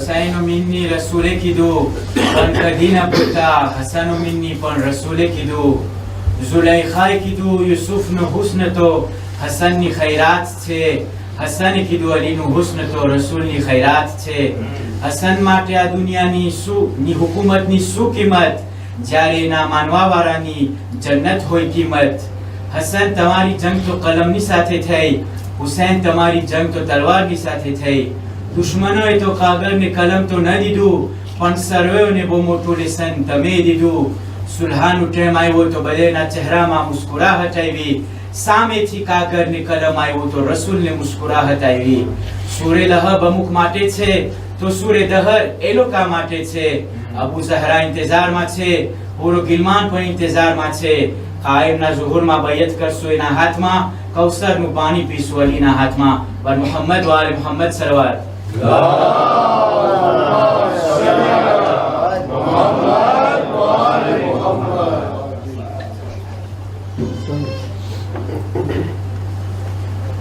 હુસૈન મિન્ની રસૂલે કીધું પણ કદી ન ભૂલતા, હસન મિન્ની પણ રસૂલે કીધું, ઝુલૈખાએ કીધું યુસુફનું હુસ્ન તો હસનની ખૈરાત છે, હસને કીધું અલીનું હુસ્ન તો રસૂલની ખૈરાત છે. હસન માટે આ દુનિયાની હુકુમતની શું કિંમત, જ્યારે ના માનવા વાળાની જન્નત હોય કિંમત. હસન તમારી જંગ તો કલમની સાથે થઈ, હુસૈન તમારી જંગ તો તલવારની સાથે થઈ. દુશ્મનોએ તો કાગળ ને કલમ તો ન દીધું, પણ સર્વેઓને બહુ મોટું લેસન તમે દીધું. સુલહાનું ટાઈમ આવ્યો તો બધાના ચહેરામાં મુસ્કુરાહટ આવી, સામેથી કાગળ ને કલમ આવ્યો તો રસૂલને મુસ્કુરાહટ આવી. સૂરે લહબ અમુક માટે છે તો સૂરે દહર એ લોકો માટે છે. અબુ ઝહરા ઇંતજારમાં છે, પૂરો ગિલમાન પણ ઇંતજારમાં છે. કાયમના ઝુહુરમાં બૈયત કરશો એના હાથમાં, કૌસરનું પાણી પીશું અલીના હાથમાં. બર મુહમ્મદ વાલે મુહમ્મદ સરવાર.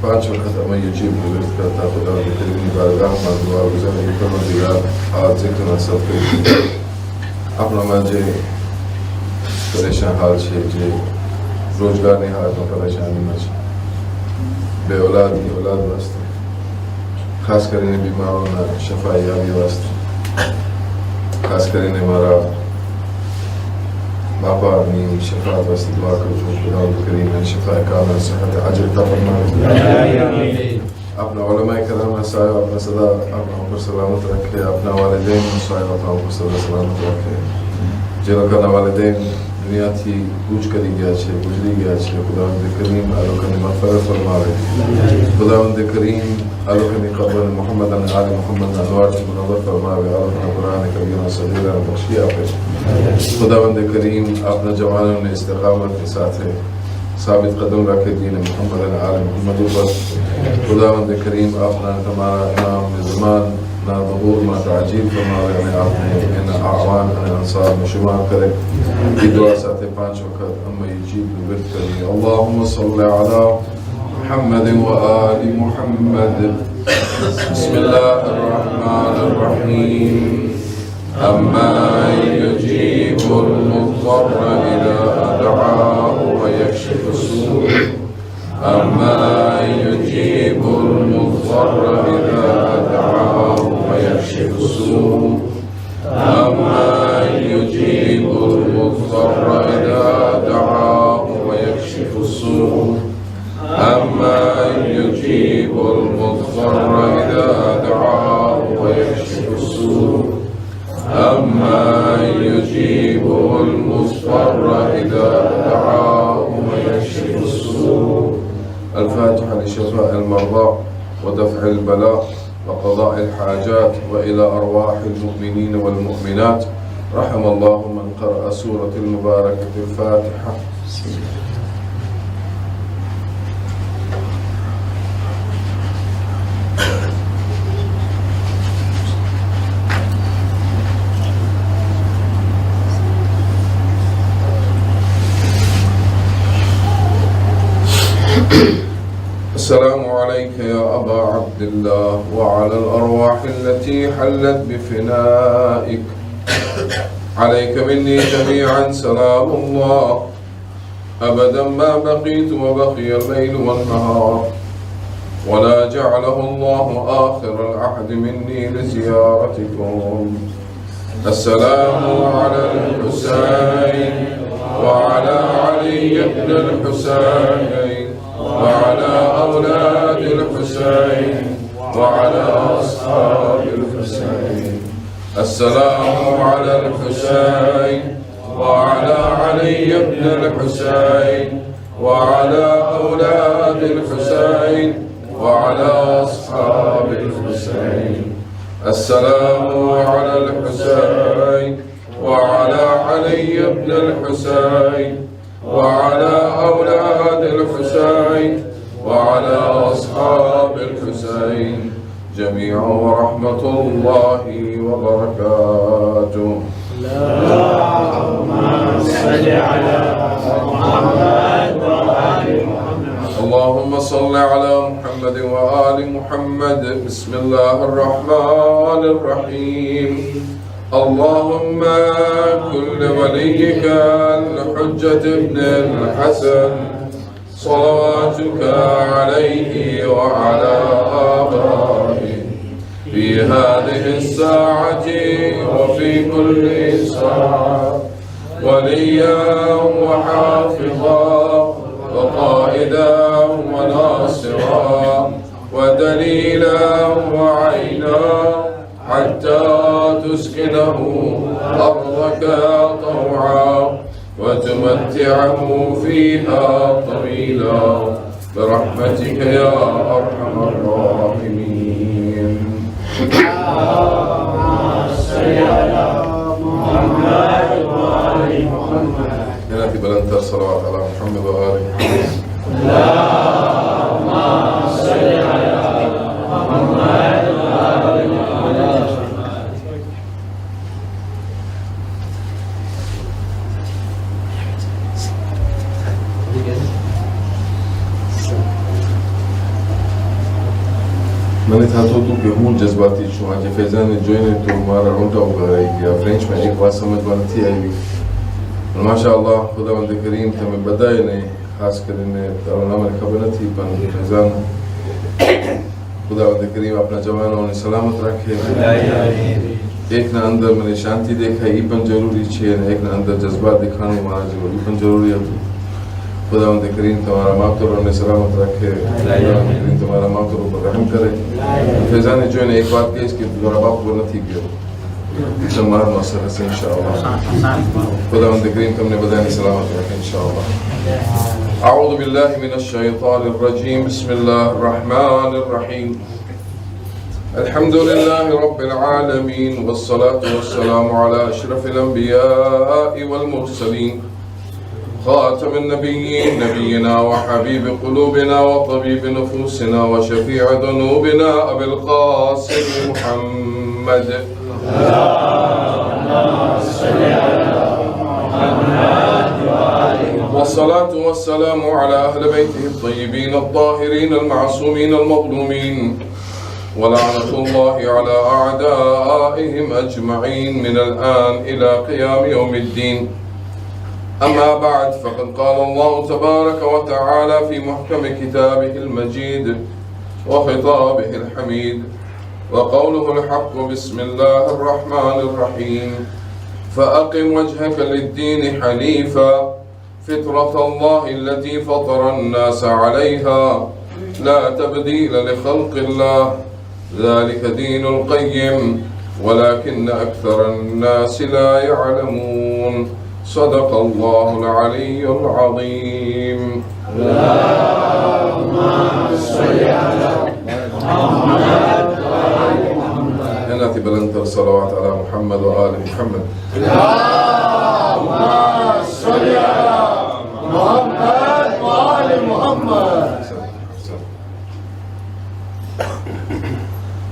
पांच वक्त हमें ये चीज मुझे करता खुदा की करीमी बारगाह में दुआ गुज़ार ये करो दिया आज से तो सब के अपना मजे परेशान हाल છે જે રોજગારની હાલતમાં પરેશાનીમાં છે, બે औलादની औलाद વાસ્તે, ખાસ કરીને બીમારોના શફાયાબી વાસ્તે, ખાસ કરીને મારા બાપાની શફાત વાસ્તે દુઆ કરું છું. ખુદાવંદ કરીમ શફાએ કામિલ સેહત અજર અતા ફરમાए. अपना उलमाए कराम साहिब अपना सदा अपना ऊपर सलामत रखे, अपना वालिदैन साहिब अपना ऊपर सदा सलामत रखे. જે લોકોના વાલિदैन દુનિયાથી કૂચ કરી ગયા છે, ગુજરી ગયા છે, ખુદાવંદ કરીમ આ લોકોને મગફરત ફરમાવે. ખુદાવંદ કરીમ આ લોકોની કબ્રને મુહમ્મદ અને આલે મુહમ્મદના અનવારથી મુનવ્વર ફરમાવે. આ લોકોના કુરાન કરીમના સદીલાને બક્ષી આપે. ખુદાવંદ કરીમ આપના જવાનોને ઇસ્તિકામતની સાથે સાબિત કદમ રાખે દીન મુહમ્મદ અને આલે મુહમ્મદ ઉપર. ખુદાવંદ કરીમ આપના તમારા ઇમામ ઝમાન ना ज़हूर में ताजील फरमावे અને આપને એના આવાન અને અંસારમાં શુમાર કરે. એ દુઆ સાથે પાંચ વખત અમે જીબ વિર્દ કરીએ. અલ્લાહુમ્મા સલ્લી અલા મુહમ્મદ વ આલી મુહમ્મદ. બિસ્મિલ્લાહિર રહમાનિર રહીમ. અમ્મા યુજીબુલ મુضطر ઇઝા દઆહુ વ યક્શિફુ السوء. أما يجيب المضطر إذا دعاه ويكشف السوء. أما يجيب المضطر إذا دعاه ويكشف السوء. أما يجيب المضطر إذا دعاه ويكشف السوء. أما يجيب المضطر إذا دعاه ويكشف السوء. الفاتحة لشفاء المرضى ودفع البلاء وقضاء الحاجات وإلى أرواح المؤمنين والمؤمنات. رحم الله من قرأ سورة المباركة الفاتحة. السلام عليك يا أبا عبد الله وعلى الأرواح التي حلت بفنائك. عليك مني جميعا سلام الله أبدا ما بقيت وبقي الليل والنهار، ولا جعله الله آخر العهد مني لزيارتكم. السلام على الحسين وعلى علي بن الحسين وعلى أولاد الحسين وعلى أصحاب الحسين. السلام على الحسين وعلى علي بن الحسين وعلى أولاد الحسين وعلى أصحاب الحسين. السلام على الحسين وعلى علي بن الحسين وعلى أولاد الحسين وعلى أصحاب الحسين جميعا ورحمة الله وبركاته. اللهم صل على محمد وآل محمد. اللهم صل على محمد وآل محمد. بسم الله الرحمن الرحيم. اللهم كن لوليك الحجة ابن الحسن صلواتك عليه وعلى آبائه في هذه الساعة وفي كل ساعة وليا وحافظا وقائدا وناصرا ودليلا وعينا حتى تسكنه أرضك طوعا وتمتعه فيها طويلا برحمتك يا أرحم الراحمين. نأتي بلنتر صلوات على محمد وآل محمد. اللهم صل على محمد وآل محمد. मैंने था तो कि हूँ जज्बाती छू आज फैजान ने जो ने तो हमारा रोटा उगा रही थी फ्रेंच में एक बात समझ में थी आई माशाअल्लाह खुदावंद करीम तमे बधाई ने खास કરીને તારો મને ખબર નથી પણ ફૈઝાન ખુદાવંદ કરીમ આપના જવાનોને સલામત રાખે. એકના અંદર મને શાંતિ દેખાય એ પણ જરૂરી છે અને એકના અંદર જજ્બાત દેખાણું મારા જેવું એ પણ જરૂરી હતું. ખુદાવંદ કરીમ તમારા માતરોને સલામત રાખે. ખુદાવંદ કરીમ તમારા માતરો પર રહેમ કરે. ફૈઝાને જોઈને એક વાત કહીશ કે તમારા બાપ પર નથી ગયો તમારો અસર હશે ઇન્શાઅલ્લાહ. ખુદાવંદ કરીમ તમને બધાને સલામત રાખે ઇન્શાઅલ્લાહ. أعوذ بالله من الشيطان الرجيم. بسم الله الرحمن الرحيم. الحمد لله رب العالمين والصلاة والسلام على أشرف الأنبياء والمرسلين خاتم النبيين نبينا وحبيب قلوبنا وطبيب نفوسنا وشفيع ذنوبنا أبي القاسم محمد. والصلاة والسلام على أهل بيته الطيبين الطاهرين المعصومين المظلومين ولعنة الله على أعدائهم أجمعين من الآن إلى قيام يوم الدين. أما بعد فقد قال الله تبارك وتعالى في محكم كتابه المجيد وخطابه الحميد وقوله الحق. بسم الله الرحمن الرحيم. فأقم وجهك للدين حنيفا فطرة الله التي فطر الناس عليها لا تبديل لخلق الله ذلك دين القيم ولكن أكثر الناس لا يعلمون. صدق الله العلي العظيم. اللهم صل على محمد وآل محمد. نأتي بلنتر صلوات على محمد وآل محمد. اللهم صل على محمد وآل محمد.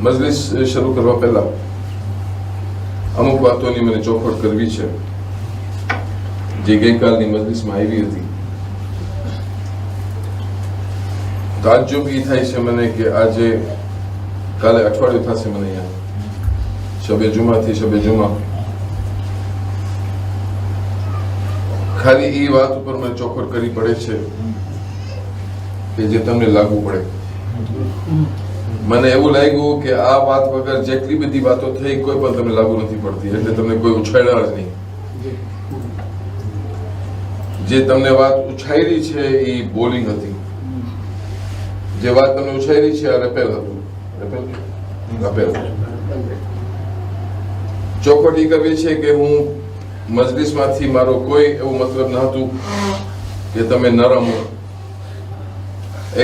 મજલિસ શરૂ કરવા પહેલા અમુક વાતોની મને ચોખવટ કરવી છે જે ગઈકાલની મજલિસમાં આવી હતી. તાજ્જુબ એ થાય છે મને કે આજે કાલે અઠવાડિયું થશે મને અહીંયા શબે જુમાથી શબે જુમા. ખાલી એ વાત ઉપર મને ચોખવટ કરવી પડે છે કે જે તમને લાગુ પડે. મને એવું લાગ્યું કે આ વાત વગર જેટલી બધી વાતો થઈ કોઈ પણ તમને લાગુ નથી પડતી એટલે તમને કોઈ ઉછાળ્યા જ નહીં. જે તમને વાત ઉછાળી છે એ બોલિંગ હતી. જે વાત તમને ઉછાળી છે આ રેપેલ હતું. રેપેલ ચોખવટ એ કરવી છે કે હું મજલિસમાંથી મારો કોઈ એવું મતલબ ન હતું કે તમે નરમ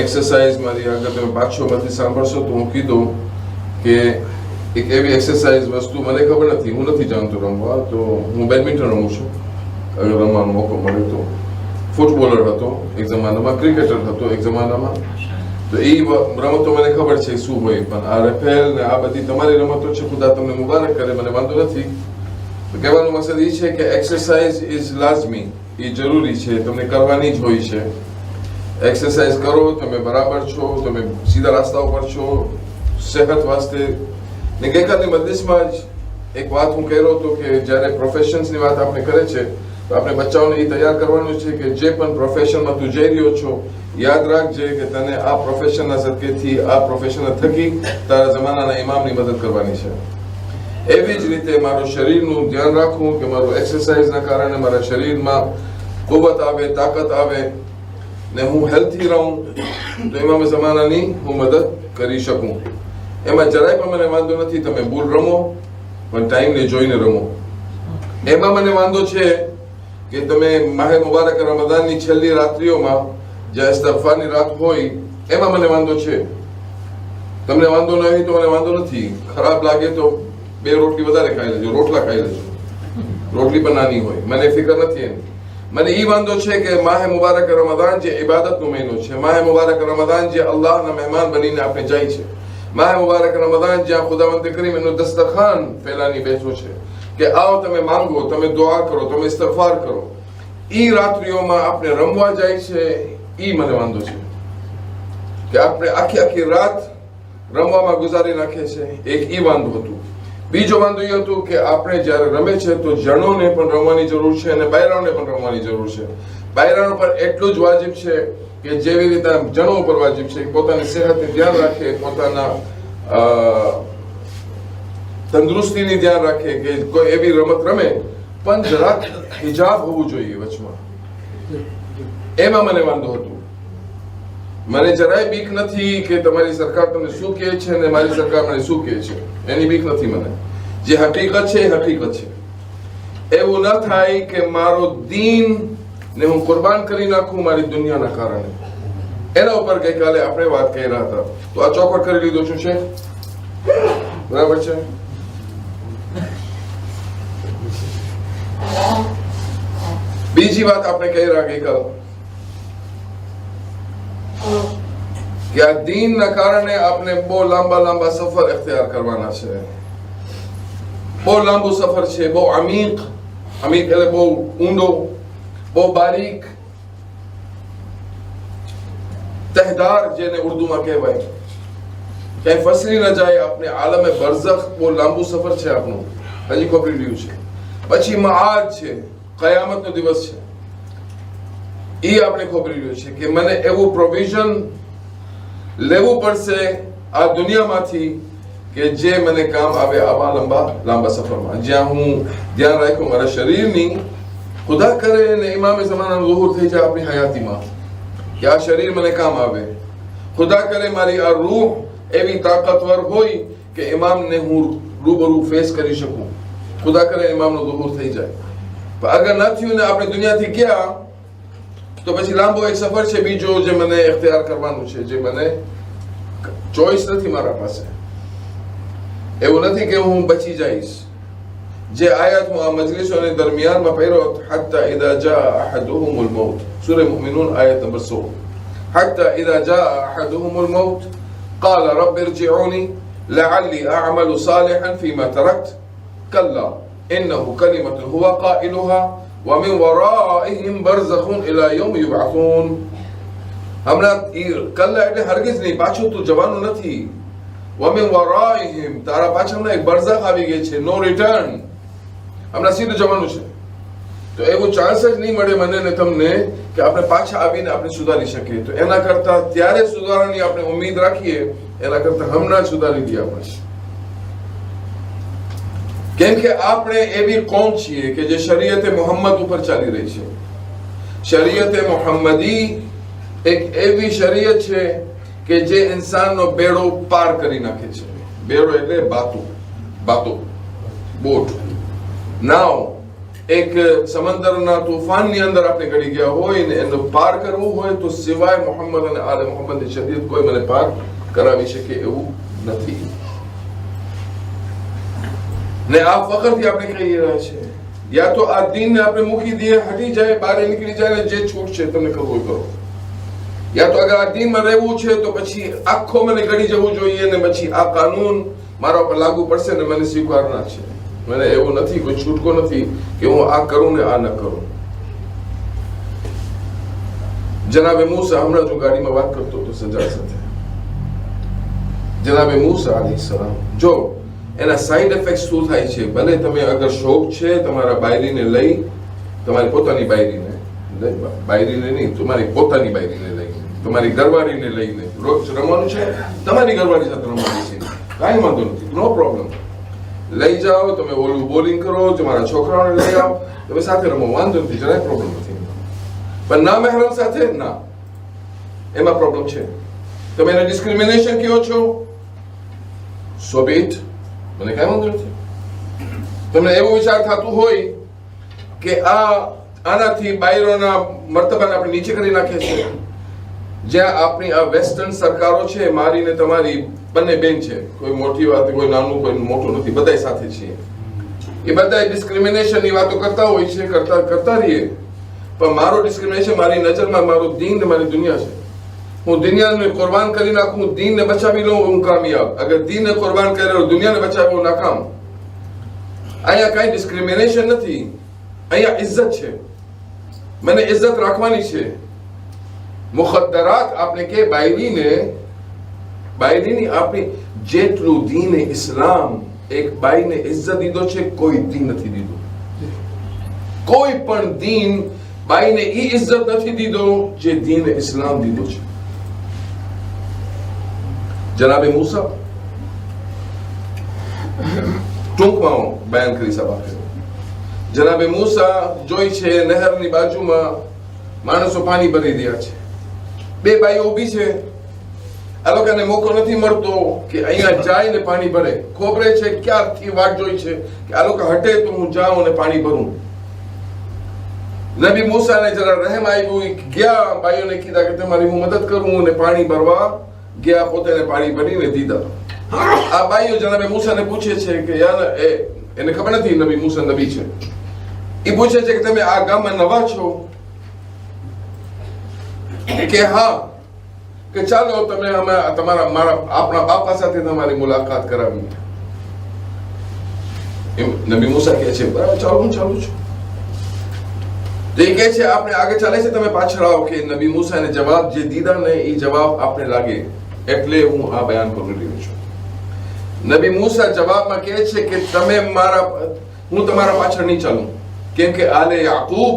એક્સરસાઇઝ મારી આગળ તમે પાછોમાંથી સાંભળશો તો હું કીધું કે એક એવી એક્સરસાઇઝ વસ્તુ મને ખબર નથી, હું નથી જાણતો રમવા, તો હું બેડમિન્ટન રમું છું. અગર રમવાનો મોકો મળ્યો તો ફૂટબોલર હતો એક જમાનામાં, ક્રિકેટર હતો એક જમાનામાં, તો એ રમતો મને ખબર છે શું હોય. પણ આ રેફેલ ને આ બધી તમારી રમતો છે, ખુદા તમને મુબારક કરે, મને વાંધો નથી. કહેવાનો મકસદ એ છે કે એક્સરસાઇઝ ઇઝ લાઝમી, એ જરૂરી છે, તમને કરવાની જ હોય છે. એક્સરસાઇઝ કરો, તમે બરાબર છો, તમે સીધા રસ્તા ઉપર છો, સેહત વાસ્તે. ને ગઈકાલની મજલિસમાં જ એક વાત હું કહેતો હતો કે જ્યારે પ્રોફેશન્સની વાત આપણે કરે છે તો આપણે બચ્ચાઓને એ તૈયાર કરવાનું છે કે જે પણ પ્રોફેશનમાં તું જઈ રહ્યો છો, યાદ રાખજે કે તને આ પ્રોફેશનના સદકેથી, આ પ્રોફેશનના થકી તારા જમાનાના ઇમામની મદદ કરવાની છે. એવી જ રીતે મારું શરીરનું ધ્યાન રાખવું કે મારું એક્સરસાઇઝના કારણે મારા શરીરમાં કુવત આવે, તાકાત આવે ને હું હેલ્થી રહું, તો ઇમામ જમાનાની હું મદદ કરી શકું. એમાં જરાય પણ મને વાંધો નથી તમે બુલ રમો, પણ ટાઈમને જોઈને રમો. એમાં મને વાંધો છે કે તમે માહે મુબારક રમઝાનની છેલ્લી રાત્રિઓમાં જે ઇસ્તિગફારની રાત હોય એમાં મને વાંધો છે. તમને વાંધો ન હોય તો મને વાંધો નથી. ખરાબ લાગે તો 2 રોટલી વધારે ખાઈ લેજો, રોટલા ખાઈ લેજો, રોટલી પણ નાની હોય, મને ફિકર નથી એની. મને એ વાંધો છે કે માહે મુબારક રમઝાન જે ઇબાદતનો મહિનો છે, માહે મુબારક રમઝાન જે અલ્લાહના મહેમાન બનીને આપણે જાય છે, માહે મુબારક રમઝાન જ્યાં ખુદાવંદ કરીમ એનું દસ્તરખાન ફેલાની બેઠો છે કે આવો તમે માંગો, તમે દુઆ કરો, તમે ઇસ્તિગફાર કરો. ઈ રાત્રિઓમાં આપણે રમવા જાય છે, ઈ મને વાંધો છે કે આપણે આખી રાત રમવામાં ગુજારી નાખે છે. એક ઈ વાંધો હતું. બીજો વાંધો એ હતું કે આપણે જ્યારે રમે છે તો જણોને પણ રમવાની જરૂર છે અને બાયરાઓને પણ રમવાની જરૂર છે. બાયરાઓ પર એટલું જ વાજિબ છે કે જેવી રીતે જણો ઉપર વાજિબ છે કે પોતાની સેહતનું ધ્યાન રાખે, પોતાના તંદુરસ્તીની ધ્યાન રાખે કે કોઈ એવી રમત રમે પણ જરાક હિજાબ હોવું જોઈએ વચમાં. એમાં મને વાંધો હતો. મને જરાય બીક નથી કે તમારી સરકાર તમને શું કહે છે અને મારી સરકાર મને શું કહે છે, એની બીક નથી મને. જે હકીકત છે એ હકીકત છે. એવું ન થાય કે મારો દીન ને હું કુરબાન કરી નાખું મારી દુનિયાના કારણે. એના ઉપર ગઈકાલે આપણે વાત કરી રહ્યા હતા. તો આ ચોખવટ કરી લીધો છું છે, બરાબર છે. બીજી વાત આપણે કહી રહ્યા ગઈકાલ કે આ દીનના કારણે આપણે બહુ લાંબા સફર ઇખ્તિયાર કરવાના છે. બહુ લાંબુ સફર છે, બહુ અમીક એટલે બહુ ઊંડો, બહુ બારીક, તહેદાર જેને ઉર્દુમાં કહેવાય. ક્યાંય ફસલી ન જાય આપણે. આલમે બરઝખ બહુ લાંબુ સફર છે આપણું, હજી ખોપરી રહ્યું છે. પછી મઆદ છે, કયામતનો દિવસ છે, એ આપણે ખોપરી રહ્યું છે કે મને એવું પ્રોવિઝન લેવું પડશે આ દુનિયામાંથી કે જે મને કામ આવે આવા લાંબા સફરમાં. જ્યાં હું ધ્યાન રાખું મારા શરીરની, ખુદા કરે ને ઇમામે ઝમાનાનો ઝુહુર થઈ જાય આપણી હયાતીમાં કે આ શરીર મને કામ આવે. ખુદા કરે મારી આ રૂહ એવી તાકાતવર હોય કે ઇમામને હું રૂબરૂ ફેસ કરી શકું. ખુદા કરે ઇમામનો ઝુહુર થઈ જાય. પણ અગર ન થયું ને આપણે દુનિયાથી ગયા તો પછી લાંબો એક સફર છે બીજો જે મને ઇખ્તિયાર કરવાનું છે, જે મને ચોઈસ નથી મારા પાસે. એવું નથી કે હું બચી જઈશ. જે આયત હું આ મજલિસોની દરમિયાનમાં પડ્યો, હત્તા ઇદા જા અહદુહુમુલ મૌત, સૂરે મુમિનૂન આયત નંબર 100. હત્તા ઇદા જા અહદુહુમુલ મૌત قال رب ارجعوني لعلي أعمل صالحا فيما تركت كلا إنه كلمة هو قائلها ومن ورائهم برزخ إلى يوم يبعثون. હમણાં કલ્લા એટલે હરગિઝ નહીં, પાછું તું જવાનું નથી. ومن ورائهم, તારા પાછળ હમણાં એક બરઝખ આવી ગઈ છે, નો રિટર્ન. હમણાં સીધું જવાનું છે. તો એવું ચાન્સ જ નહીં મળે મને ને તમને કે આપણે પાછા આવીને આપણે સુધારી શકીએ. તો એના કરતા ત્યારે સુધારવાની આપણે ઉમ્મીદ રાખીએ, એના કરતા હમણાં જ સુધારી દઈએ આપણે. કેમ કે આપણે એવી કોમ છીએ કે જે શરીયતે મોહમ્મદ ઉપર ચાલી રહી છે. શરીયતે મોહમ્મદી એક એવી શરીયત છે કે જે ઇન્સાનનો બેડો પાર કરી નાખે છે. બેડો એટલે બાતો, બોટ, નાવ. એક સમંદરના તોફાનની અંદર આપણે ગળી ગયા હોય ને એનો પાર કરવું હોય તો સિવાય મોહમ્મદ અને આલે મોહમ્મદની શરીયત કોઈ મને પાર કરાવી શકે એવું નથી. ને આ ફખરથી આપણે કહી રહ્યા છે, યા તો આ દીનને આપણે મૂકી દઈએ, હટી જાય, બહાર નીકળી જાય ને જે છૂટ છે તમને કરવું કરો. યા તો અગર આ દીનમાં રહેવું છે તો પછી આખો મને ગળી જવું જોઈએ ને પછી આ કાનૂન મારા પર લાગુ પડશે ને મને સ્વીકારના છે. મને એવું નથી, કોઈ છૂટકો નથી કે હું આ કરું ને આ ન કરું. જનાબે મૂસા, હમણાં જો ગાડીમાં વાત કરતો હતો સજાદ સાથે, જનાબે મૂસા અલૈહિસ્સલામ, જો એના સાઈડ ઇફેક્ટ શું થાય છે, ભલે તમે અગર શોખ છે તમારા બાયરીને લઈ, તમારી પોતાની બાયરીને નહીં, તમારી પોતાની બાયરીને લઈ, તમારી ઘરવાળીને લઈને રોજ રમવાનું છે, તમારી ઘરવાળી સાથે રમવાનું છે, કાંઈ વાંધો નથી, નો પ્રોબ્લેમ. લઈ જાઓ, તમે ઓલું બોલિંગ કરો, તમારા છોકરાઓને લઈ આવો, તમે સાથે રમો, વાંધો નથી, જરાય પ્રોબ્લેમ નથી. પણ ના મહેરમ સાથે ના, એમાં પ્રોબ્લેમ છે. તમે એને ડિસ્ક્રિમિનેશન કહો છો, સો બીટ, મને કાંઈ વાંધો નથી. તમને એવો વિચાર થતું હોય કે આનાથી બાયરોના મર્તબાને આપણે નીચે કરી નાખીએ છીએ, જ્યાં આપણી આ વેસ્ટર્ન સરકારો છે, મારી ને તમારી બંને બેન છે, કોઈ મોટી વાત, કોઈ નાનું, કોઈ મોટું નથી, બધા સાથે છીએ, એ બધા ડિસ્ક્રિમિનેશનની વાતો કરતા હોય છે, કરતા રહીએ. પણ મારો ડિસ્ક્રિમિનેશન મારી નજરમાં મારું દીન ને મારી દુનિયા છે. હું દુનિયાને કુરબાન કરી નાખું, દીનને બચાવી લઉં, હું કામયાબ. અગર દીનને કુરબાન કર્યો, દુનિયાને બચાવ્યો, હું નાકામ. અહીંયા કાંઈ ડિસ્ક્રિમિનેશન નથી, અહીંયા ઇજ્જત છે. મને ઇજ્જત રાખવાની છે. મુખદ્દરાત આપણે કે બાયરીની આપણી જેટલું દીન ઇસ્લામ એક બાઈને ઇજ્જત દીધો છે, કોઈ દીન નથી દીધો. કોઈ પણ દીન બાઈને ઈ ઇજ્જત નથી દીધો જે દીન ઇસ્લામ દીધો છે. જનાબે મૂસા ટૂંકમાં બયાન કરી સભા. જનાબે મૂસા જોઈ છે નહેરની બાજુમાં માણસો પાણી ભરી રહ્યા છે, બે બાઈઓ ઊભી છે, આ લોકોને મોકો નથી મળતો કે અહીંયા જાય ને પાણી ભરે. ખોબરે છે ક્યારથી વાટ જોઈ છે કે આ લોકો હટે તો હું જાઉં અને પાણી ભરું. નબી મૂસાને જરા રહેમ આવ્યું, ગયા બાઈઓને કીધા કે તમારી હું મદદ કરું, અને પાણી ભરવા ગયા, પોતે પાણી ભરીને દીધા. આ બાઈઓ જનાબે મૂસાને પૂછે છે કે એને ખબર નથી નબી મૂસા નબી છે. એ પૂછે છે કે તમે આ ગામમાં નવા છો? કે હા. કે ચાલો તમે આપણા બાપા સાથે તમારી મુલાકાત કરાવી. નબી મૂસા કહે છે બરાબર, ચાલો હું ચાલુ છું. તો એ કહે છે આપણે આગળ ચાલે છે, તમે પાછળ આવો. કે નબી મૂસાને જવાબ જે દીધા ને એ જવાબ આપણે લાગે, એટલે હું આ બયાન કરી રહ્યો છું. નબી મૂસા જવાબમાં કહે છે કે હું તમારા પાછળ નહીં ચાલું, કેમ કે આલે યાકૂબ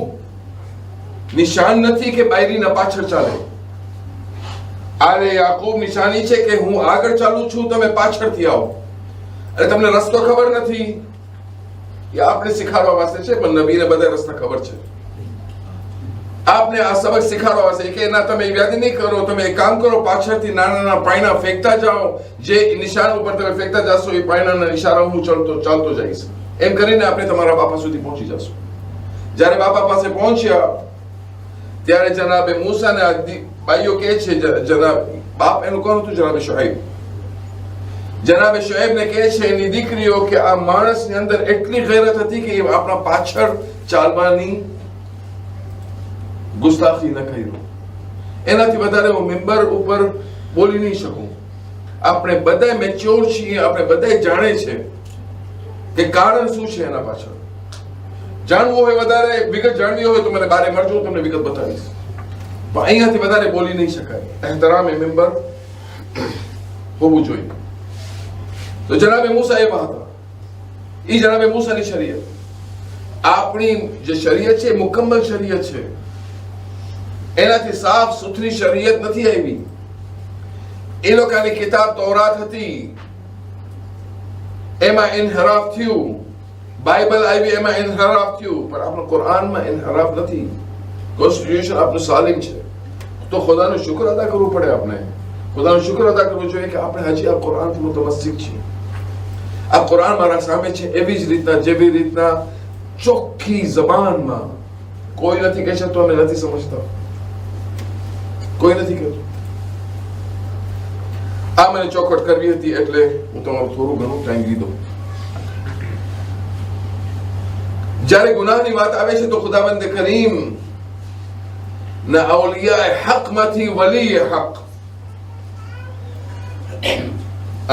નિશાન નથી કે બાયરીના પાછળ ચાલે. આલે યાકૂબ નિશાની છે કે હું આગળ ચાલું છું, તમે પાછળથી આવો. અને તમને રસ્તો ખબર નથી, એ આપણે શીખવાડવા વાસ્તે છે, પણ નબીને બધા રસ્તા ખબર છે. આપને આ સબક શીખવાડવા વાસ્તે કે ના તમે યાદ નહીં કરો, તમે એક કામ કરો, પાછળથી નાના નાના પાયણા ફેંકતા જાઓ, જે નિશાન ઉપર તમે ફેંકતા જશો એ પાયણાના ઇશારા હું ચાલતો જઈશ. એમ કરીને આપણે તમારા બાપા સુધી પહોંચી જશું. જ્યારે બાપા પાસે પહોંચ્યા ત્યારે જનાબે મૂસાને ભાઈઓ કહે છે, જનાબ બાપ એનું કોણ હતું? જનાબે શુઐબ. જનાબે શુઐબને કહે છે એની દીકરીઓ કે આ માણસની અંદર એટલી ગેરત હતી કે એ આપણા પાછળ ચાલવાની ગુસ્તાખી ન કર્યો. એનાથી વધારે હું મેમ્બર ઉપર બોલી નહીં શકું. આપણે બધા મેચ્યોર છીએ, આપણે બધા જાણે છે કે કારણ શું છે એના પાછળ. જાણવું હોય વધારે વિગત જાણવી હોય તો મને બારે મળજો, તમને વિગત બતાવીશ. પણ અહીંયાથી વધારે બોલી નહીં શકાય. એહતરામ એ મેમ્બર હોવું જોઈએ. તો જનાબે મૂસા એવા હતા. એ જનાબે મૂસાની શરીયત, આપણી જે શરીયત છે મુકમ્મલ શરીયત છે, એનાથી સાફ સુથરી શરીયત નથી આવી. એ લોકોની કિતાબ તૌરાત હતી, એમાં ઇન્હરાફ થયું. બાઇબલ આવી, એમાં ઇન્હરાફ થયું. પણ આપણું કુરાનમાં ઇન્હરાફ નથી. કોન્સ્ટિટ્યુશન આપણું સાલિમ છે. તો ખુદાનું શુક્ર અદા કરવું પડે. આપણે ખુદાનું શુક્ર અદા કરવું જોઈએ કે આપણે હજી આ કુરાનથી મુતમસ્સિક છીએ. આ કુરાન મારા સામે છે, એવી જ રીતના જેવી રીતના ચોખ્ખી જબાનમાં. કોઈ નથી કહી શકતો અમે નથી સમજતા, કોઈ નથી કહેતું. આ મને ચોખવટ કરવી હતી એટલે હું તમારું થોડું ઘણું ટાઈમ લીધો. જ્યારે ગુનાહની વાત આવે છે તો ખુદાવંદ કરીમ ના અવલિયા હક માંથી વલી હક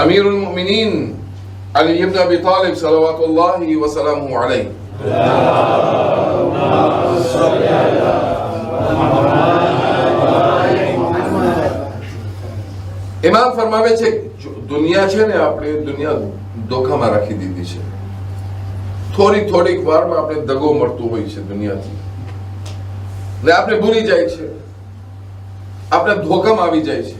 અમીરુલ મુમિનીન અલી ઇબ્ન અબી તાલિબ સલવાતુલ્લાહી વ સલામુહુ અલૈહ اللهم صل على محمد ઇમામ ફરમાવે છે દુનિયા છે ને, આપણે દુનિયા ધોખામાં રાખી દીધી છે. થોડીક વારમાં આપણે દગો મળતું હોય છે દુનિયાથી, ને આપણે ભૂલી જાય છે, આપણે ધોકામાં આવી જાય છે.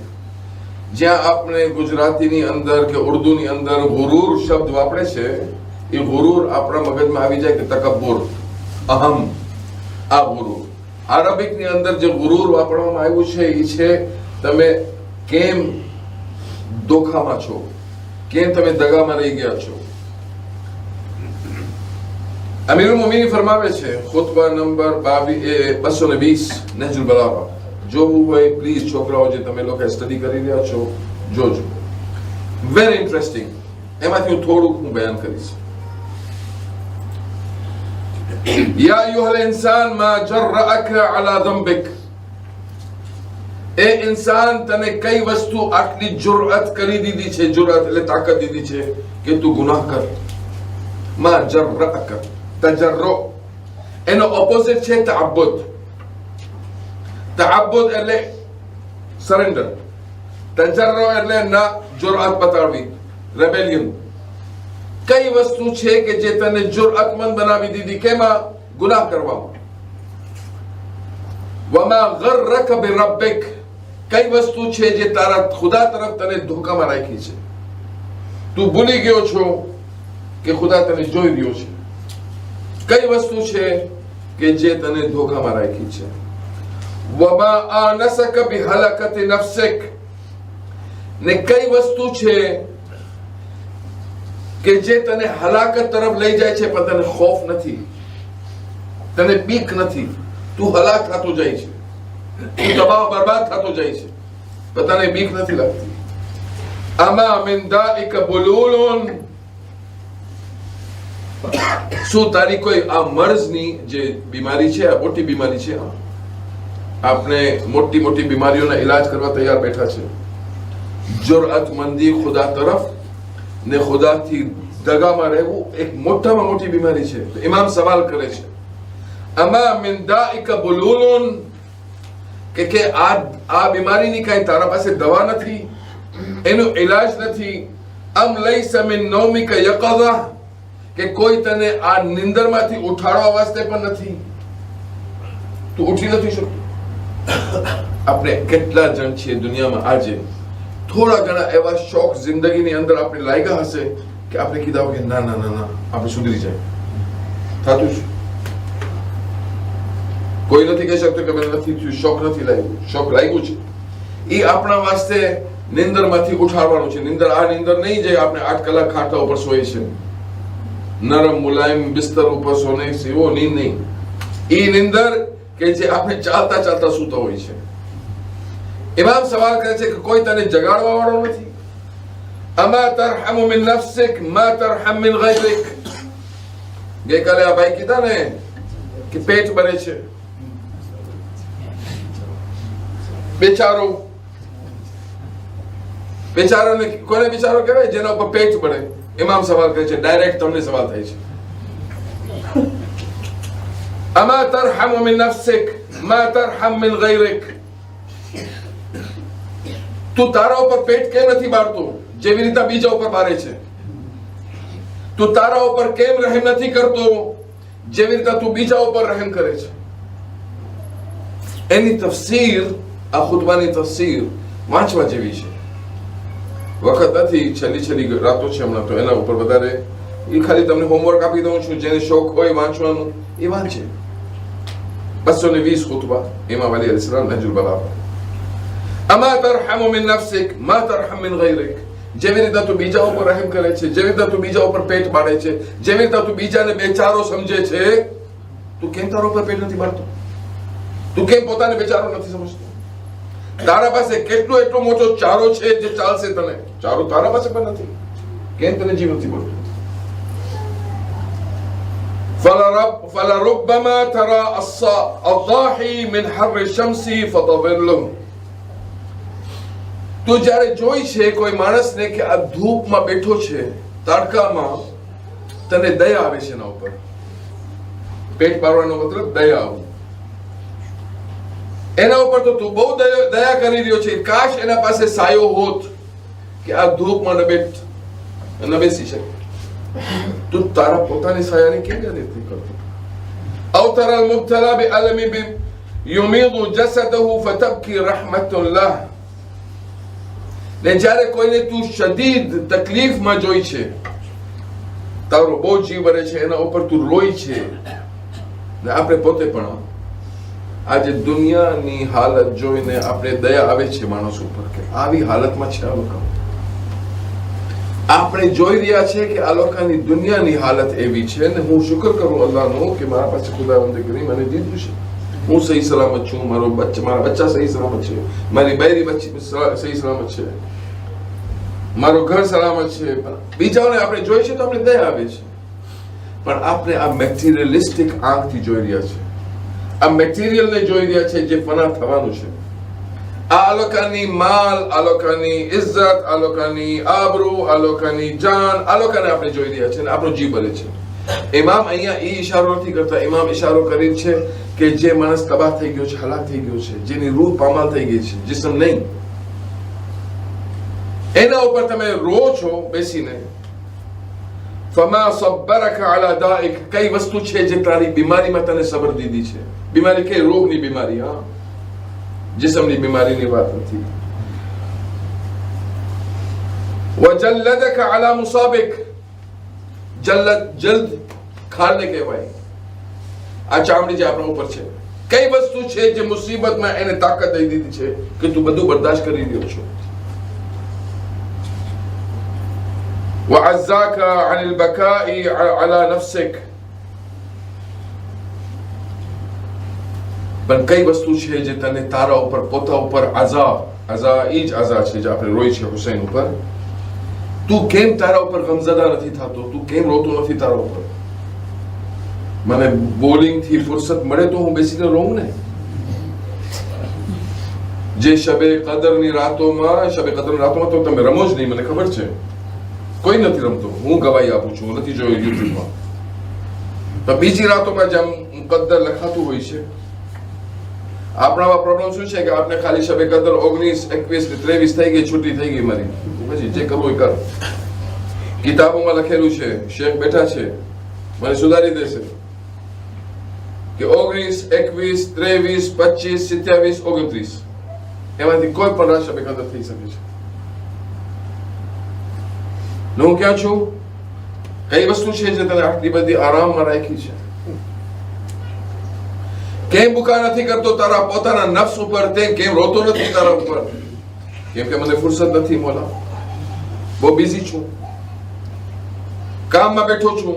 જ્યાં આપણે ગુજરાતીની અંદર કે ઉર્દુની અંદર ગુરૂર શબ્દ વાપરે છે, એ ગુરૂર આપણા મગજમાં આવી જાય કે તકબ્બુર, અહમ. આ ગુરૂર અરબિકની અંદર જે ગુરૂર વાપરવામાં આવ્યું છે એ છે તમે કેમ ધોખામાં છો, કેમ તમે દગામાં રહી ગયા છો. અમીરુલ મોમિનીન ફરમાવે છે ખુતબા નંબર 220 નહજુલ બલાગા. જોવું હોય પ્લીઝ છોકરાઓ, જે તમે લોકો સ્ટડી કરી રહ્યા છો, જોજો. Very interesting. એમાંથી હું થોડુંક બયાન કરીશ. યા અય્યુહલ ઇન્સાન મા જરઅકા અલા દંબિક. એ ઇન્સાન, તને કઈ વસ્તુ આટલી જુરઅત કરી દીધી છે? જુરઅત એટલે તાકાત દીધી છે કે તું ગુનાહ કર. મા જરઅકા, તજર્રો એનો ઓપોઝિટ છે તઅબ્બુદ. તઅબ્બુદ એટલે સરેન્ડર, તજર્રો એટલે ના જુરઅત બતાવવી, રેબેલિયન. કઈ વસ્તુ છે કે જે તને જુરઅતમંદ બનાવી દીધી? કેમાં? ગુનાહ કરવામાં. વમા ગર્રક બિરબ્બિક. કઈ વસ્તુ છે જે તારા ખુદા તરફ તને ધોકામાં રાખી છે? તું ભૂલી ગયો છો કે ખુદા તને જોઈ રહ્યો છે. કઈ વસ્તુ છે કે જે તને ધોકામાં રાખી છે? વમા આનસક બિહલકતિ નફસિક. ને કઈ વસ્તુ છે કે જે તને હલાકત તરફ લઈ જાય છે પણ તને ખૌફ નથી, તને બીક નથી. તું હલાક થતો જાય છે, તું તબાહ બરબાદ થતો જાય છે, પણ તને બીક નથી લાગતી. આમાં મિન દાઇક બુલુલુન. શું તારી કોઈ આ મર્ઝની જે બીમારી છે, આ મોટી બીમારી છે, આપણે મોટી બીમારીઓના ઇલાજ કરવા તૈયાર બેઠા છે. જુરઅતમંદી ખુદા તરફ ને ખુદાથી દગામાં રહેવું એક મોટામાં મોટી બીમારી છે. ઇમામ સવાલ કરે છે, અમા મિન દાઇક બુલુલુન, કે આ બીમારીની કઈ તારા પાસે દવા નથી, એનો ઇલાજ નથી? અમ લૈસા મિન નૌમિક યકઝા, કે કોઈ તને આ નિંદરમાંથી ઉઠાડવા વાસ્તે પણ નથી, તું ઉઠી નથી શકતો. આપણે કેટલા જણ છીએ દુનિયામાં આજે થોડા ઘણા એવા શોખ જિંદગીની અંદર આપણે લાગ્યા હશે કે આપણે કીધા કે ના ના ના ના આપણે સુધરી જાય. થતું છે? કોઈ નથી કહી શકતો કે મને નથી થયું, શોખ નથી લાગ્યું. શોખ લાગ્યું છે, એ આપણા વાસ્તે નિંદરમાંથી ઉઠાડવાનું છે. નિંદર આ નિંદર નહીં જે આપણે 8 કલાક ખાટલા ઉપર સોય છે, નરમ મુલાયમ બિસ્તર ઉપર સોને એવો નીંદ નહીં. એ નિંદર કે જે આપણે ચાલતા ચાલતા સૂતા હોય છે. ઇમામ સવાલ કરે છે કે કોઈ તને જગાડવા વાળો નથી? અમા તરહમુ મિન નફસિક મા તરહમ મિન ગૈરિક. ગઈકાલે આ ભાઈ કીધા ને કે પેટ ભરે છે, બેચારોને કોને બેચારો કહેવાય? જેના ઉપર પેટ ભરે. ઇમામ સવાલ કરે છે, ડાયરેક્ટ તમને સવાલ થાય છે. અમા તરહમુ મિન નફસિક મા તરહમ મિન ગૈરિક. તું તારા ઉપર પેટ કેમ નથી બાળતો જેવી રીતે બીજા ઉપર બારે છે? તું તારા ઉપર કેમ રહેમ નથી કરતો જેવી રીતે તું બીજા ઉપર રહેમ કરે છે? એની તફસીર, આ ખુતબાની તફસીર વાંચવા જેવી છે. વખત નથી, છેલ્લી રાતો છે હમણાં, તો એના ઉપર વધારે એ ખાલી તમને હોમવર્ક આપી દઉં છું. જેને શોખ હોય વાંચવાનું એ વાંચે. 220 ખુતબા ઇમામ અલી અલૈહિસ સલામ નહજુલ બલાગા. અમા તરહમુ મિન નફસિક મા તરહમ મિન ગૈરિક. જેવી રીતે તું બીજા ઉપર રહેમ કરે છે, જેવી રીતે તું બીજા ઉપર પેટ બાળે છે, જેવી રીતે તું બીજાને બેચારો સમજે છે, તું કેમ તારા ઉપર પેટ નથી બાળતો? તું કેમ પોતાને બેચારો નથી સમજતો? તારા પાસે કેટલો એટલો મોટો ચારો છે જે ચાલશે તને, ચારો તારા પાસે પણ નથી. કેમ તને જીવ નથી મળતો? فلربما ترى الضاحي من حر الشمس فتظله. તું જ્યારે જોઈ છે કોઈ માણસને કે આ ધૂપમાં બેઠો છે, તડકામાં, તને દયા આવે છે એના ઉપર. પેટ પાડવાનો મતલબ દયા આવવું. એના ઉપર તો તું બહુ દયા કરી રહ્યો છે. કાશ એના પાસે સાયો હોત, કે આ ધૂપમાં ન બેસી શકે, તું તારા પોતાની સયાની કેવી રીતે કરતો? અવતર المبتلى بألم يميض جسده فتبكي رحمة الله. ને જ્યારે કોઈને તું શદીદ તકલીફમાં જોઈ છે, તારો બહુ જીવ વરે છે, એના ઉપર તું રોઈ છે. ને આપણે પોતે પણ આજે દુનિયાની હાલત જોઈને આપણે દયા આવે છે માણસ ઉપર કે આવી હાલતમાં છે આ લોકો. આપણે જોઈ રહ્યા છે કે આ લોકોની દુનિયાની હાલત એવી છે. ને હું શુક્ર કરું અલ્લાહનો કે મારા પાસે ખુદાવંદે કરી મને દીધું છે. હું સહી સલામત છું, મારા બચ્ચા સહી સલામત છે, મારી બૈરી બચ્ચી સહી સલામત છે, મારું ઘર સલામત છે. બીજાઓને આપણે જોઈએ છે તો આપણે દયા આવે છે, પણ આપણે આ મેટેરિયલિસ્ટિક આંખથી જોઈ રહ્યા છે, આ મટીરિયલને જોઈ રહ્યા છે જે ફના થવાનું છે. આ લોકોની માલ, આ લોકોની ઇજ્જત, આ લોકોની આબરૂ, આ લોકોની જાન, આ લોકોને આપણે જોઈ રહ્યા છે અને આપણો જીવ બળે છે. ઇમામ અહીંયા એ ઈશારો નથી કરતા. ઇમામ ઈશારો કરી છે કે જે માણસ તબાહ થઈ ગયો છે, હલાક થઈ ગયો છે, જેની રૂહ પામાલ થઈ ગઈ છે, જિસ્મ નહીં, એના ઉપર તમે રો છો બેસીને. ફમા સબ્બરક અલા દાઇક, કઈ વસ્તુ છે જે તારી બીમારીમાં તને સબર દીધી છે? બીમારી કે રોગની બીમારી, હા, जिस्मनी बीमारी ની વાત નથી. वजल्लदक अला मुसाबिक, जल्द खाने કહેવાય આ ચામડી જે આપણા ઉપર છે. કઈ વસ્તુ છે જે મુસીબતમાં એને તાકાત દઈ દીધી છે કે તું બધું બર્દાશ્ત કરી રહ્યો છો? وعزاك عن البكاء على نفسك, પણ કઈ વસ્તુ છે જે તને તારા ઉપર, પોતા ઉપર અઝા એ જ અઝા છે જે આપણે રોઈ છે હુસૈન ઉપર. તું કેમ તારા ઉપર ગમઝદા નથી થતો? તું કેમ રોતો નથી તારા ઉપર? મને બોલિંગ થી ફુરસત મળે તો હું બેસીને રોઉં ને. જે શબે કદરની રાતોમાં તો તમે રમો જ નહીં, મને ખબર છે. કોઈ નથી રમતો, હું ગવાહી આપું છું, નથી જોયું યુટ્યુબમાં. તો બીજી રાતોમાં જેમ મુકદ્દર લખાતું હોય છે. આપણામાં પ્રોબ્લેમ શું છે કે આપણે ખાલી શબે કદર 19, 21, 23 થઈ ગઈ, છૂટી થઈ ગઈ મારી, પછી જે કરવું એ કર. કિતાબોમાં લખેલું છે, શેખ બેઠા છે, મને સુધારી દેશે કે 19, 21, 23, 25, 27, 29 એમાંથી કોઈ પણ રાત શબે કદર થઈ શકે છે. હું ક્યાં છું? કઈ વસ્તુ છે જે તને આટલી બધી આરામમાં રાખી છે? કેમ બુકા નથી કરતો તારા પોતાના નફ્સ ઉપર? તે કેમ રોતો નથી તારા ઉપર? કેમ કે મને ફુરસત નથી મોલા, બહુ બિઝી છું, કામમાં બેઠો છું.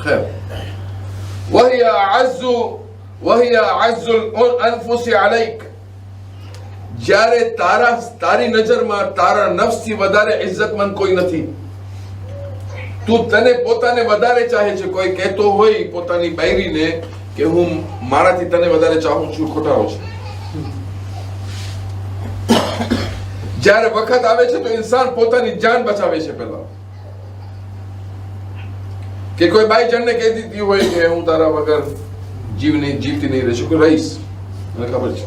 ખેર, وهي أعز الأنفس عليك, જ્યારે તારી નજરમાં તારા નફ્સથી વધારે ઇજ્જતમંદ કોઈ નથી. તું તને પોતાને વધારે ચાહે છે. કોઈ કહેતો હોય પોતાની બૈરીને કે હું મારાથી તને વધારે ચાહું છું, ખોટાઓ છે. જ્યારે વખત આવે છે તો ઇન્સાન પોતાની જાન બચાવે છે પહેલા. કે કોઈ બાઈ જણને કહી દીધી હોય કે હું તારા વગર જીવતી નહીં રહી શકું, રહીશ, મને ખબર છે.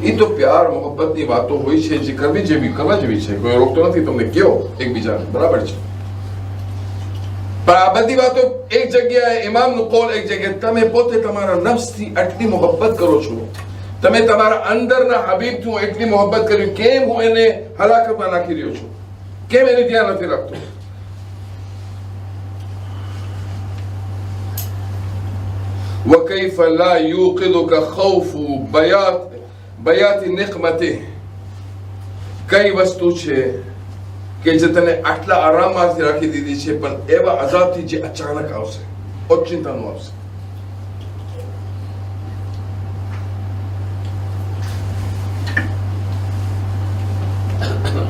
એ તો પ્યાર મોહબ્બતની વાતો હોય છે જે કરવા જેવી છે. કોઈ રોકતો નથી, તમને કયો એકબીજાને, બરાબર છે. પણ આ બધી વાતો એક જગ્યાએ, ઇમામનું કૌલ એક જગ્યાએ, તમે પોતે તમારા નફ્સથી આટલી મોહબ્બત કરો છો, તમે તમારા અંદરના હબીબથી હું એટલી મોહબ્બત કરી, કેમ હું એને હલાકતમાં નાખી રહ્યો છું? કેમ એની ધ્યાન નથી રાખતો? وكيف لا يوقظك خوف بيات نقمته, કઈ વસ્તુ છે કે જે તને આટલા આરામમાંથી રાખી દીધી છે, પણ એવા અઝાબથી જે અચાનક આવશે, ઓચિંતાનું આવશે.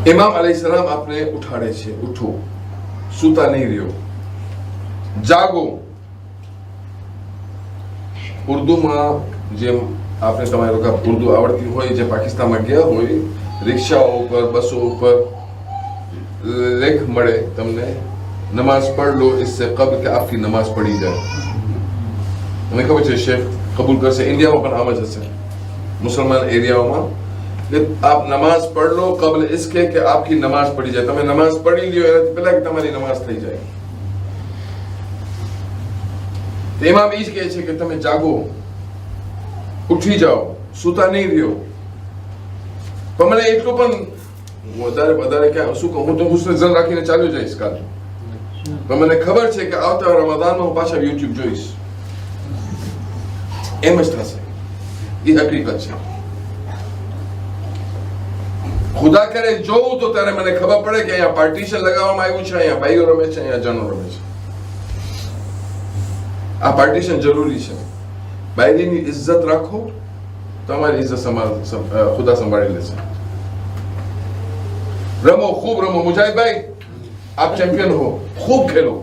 ઇમામ અલૈહિસ્સલામ આપને ઉઠાડે છે, ઉઠો, સૂતા નહીં રહ્યો, જાગો. ઉર્દુમાં જેમ આપણે તમારે લોકો ઉર્દુ આવડતી હોય, જે પાકિસ્તાનમાં ગયા હોય, રિક્ષાઓ ઉપર, બસો ઉપર લેખ મળે તમને, નમાઝ પढ़ लो इससे कब्ल કે आपकी नमाज पढ़ी जाए. મને ખબર છે શેખ કબૂલ કરશે, ઇન્ડિયામાં પણ આમ જ હશે, મુસલમાન એરિયાઓમાં કે આપ નમાઝ પઢ લો કબલ इसके કે આપકી નમાઝ પડી જાય. તમે નમાઝ પઢી લ્યો એનાથી પહેલા કે તમારી નમાઝ થઈ જાય. તેમાં બી જ કહે છે કે તમે જાગો, ઉઠી જાઓ, સૂતા નહીં રહ્યો. પણ મને એટલું પણ વધારે ક્યાં શું કહું, હું તો હુસ્ન ઝન રાખીને ચાલ્યો જઈશ કાલે. પણ મને ખબર છે કે આવતા રમઝાનમાં હું પાછા યુટ્યુબ જોઈશ. એમ જ થશે. એ હકીકત છે. ખુદા કરે જોઉં તો ત્યારે મને ખબર પડે કે અહીંયા પાર્ટીશન લગાવવામાં આવ્યું છે, અહીંયા ભાઈઓ રમે છે, અહીંયા જનો રમે છે. આ પાર્ટીશન જરૂરી છે. બાયરીની ઇજ્જત રાખો, તમારી ઇજ્જત ખુદા સંભાળી લેશે. રમો, ખૂબ રમો. મુજાહિદભાઈ, આપ ચેમ્પિયન હો, ખૂબ ખેલો.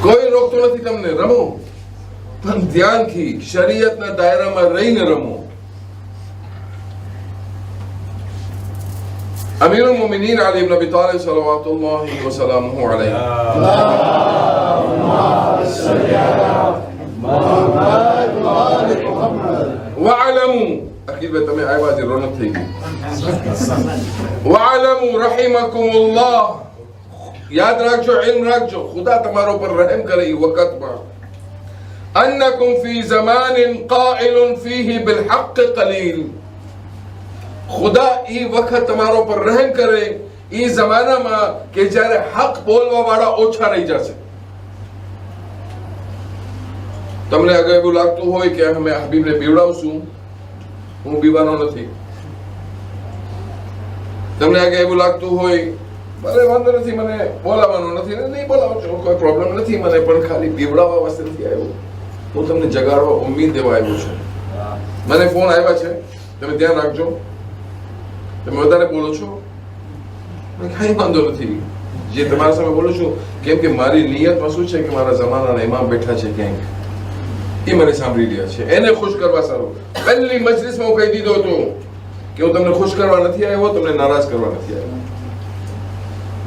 કોઈ રોકતો નથી તમને. રમો, પણ ધ્યાનથી શરીયતના દાયરામાં રહીને રમો. અમીરુલ મોમિનીન અલી ઇબ્ન અબી તાલિબ સલ્લલ્લાહુ વ સલામુહુ અલૈહ. વઅલમુ, અખીલ ભાઈ તમે આવ્યા છે, રોનક થઈ ગઈ. વઅલમુ રહિમકુમુલ્લાહ, યાદ રાખજો, ઇલ્મ રાખજો, ખુદા તમારા ઉપર રહેમ કરે એ વખતમાં. અન્નકુમ ફી ઝમાનિન કાઇલુન ફીહી બિલહક કલીલ, ખુદા એ વખત તમારા ઉપર રહેમ કરે એ જમાનામાં કે જ્યારે હક બોલવા વાળા ઓછા રહી જશે. તમને અગર એવું લાગતું હોય કે અમે હબીબને બીવડાવશું, હું બીવાનો નથી. તમને અગર એવું લાગતું હોય ભલે વાંધો નથી, મને બોલાવવાનો નથી, નહીં બોલાવજો, કોઈ પ્રોબ્લેમ નથી મને, પણ ખાલી બીવડાવવા વાસ્તે નથી આવ્યો, હું તમને જગાડવા, ઉમ્મીદ દેવા આવ્યો છું. મને ફોન આવ્યા છે, તમે ધ્યાન રાખજો, તમે વધારે બોલો છો, કઈ વાંધો નથી, જે તમારા સામે બોલું છું, કેમ કે મારી નિયતમાં શું છે કે મારા જમાનાના ઇમામ બેઠા છે ક્યાંક, એ મને સાંભળી રહ્યા છે, એને ખુશ કરવા સારું. પહેલી મજલિસમાં હું કહી દીધો હતો કે હું તમને ખુશ કરવા નથી આવ્યો, તમને નારાજ કરવા નથી આવ્યો.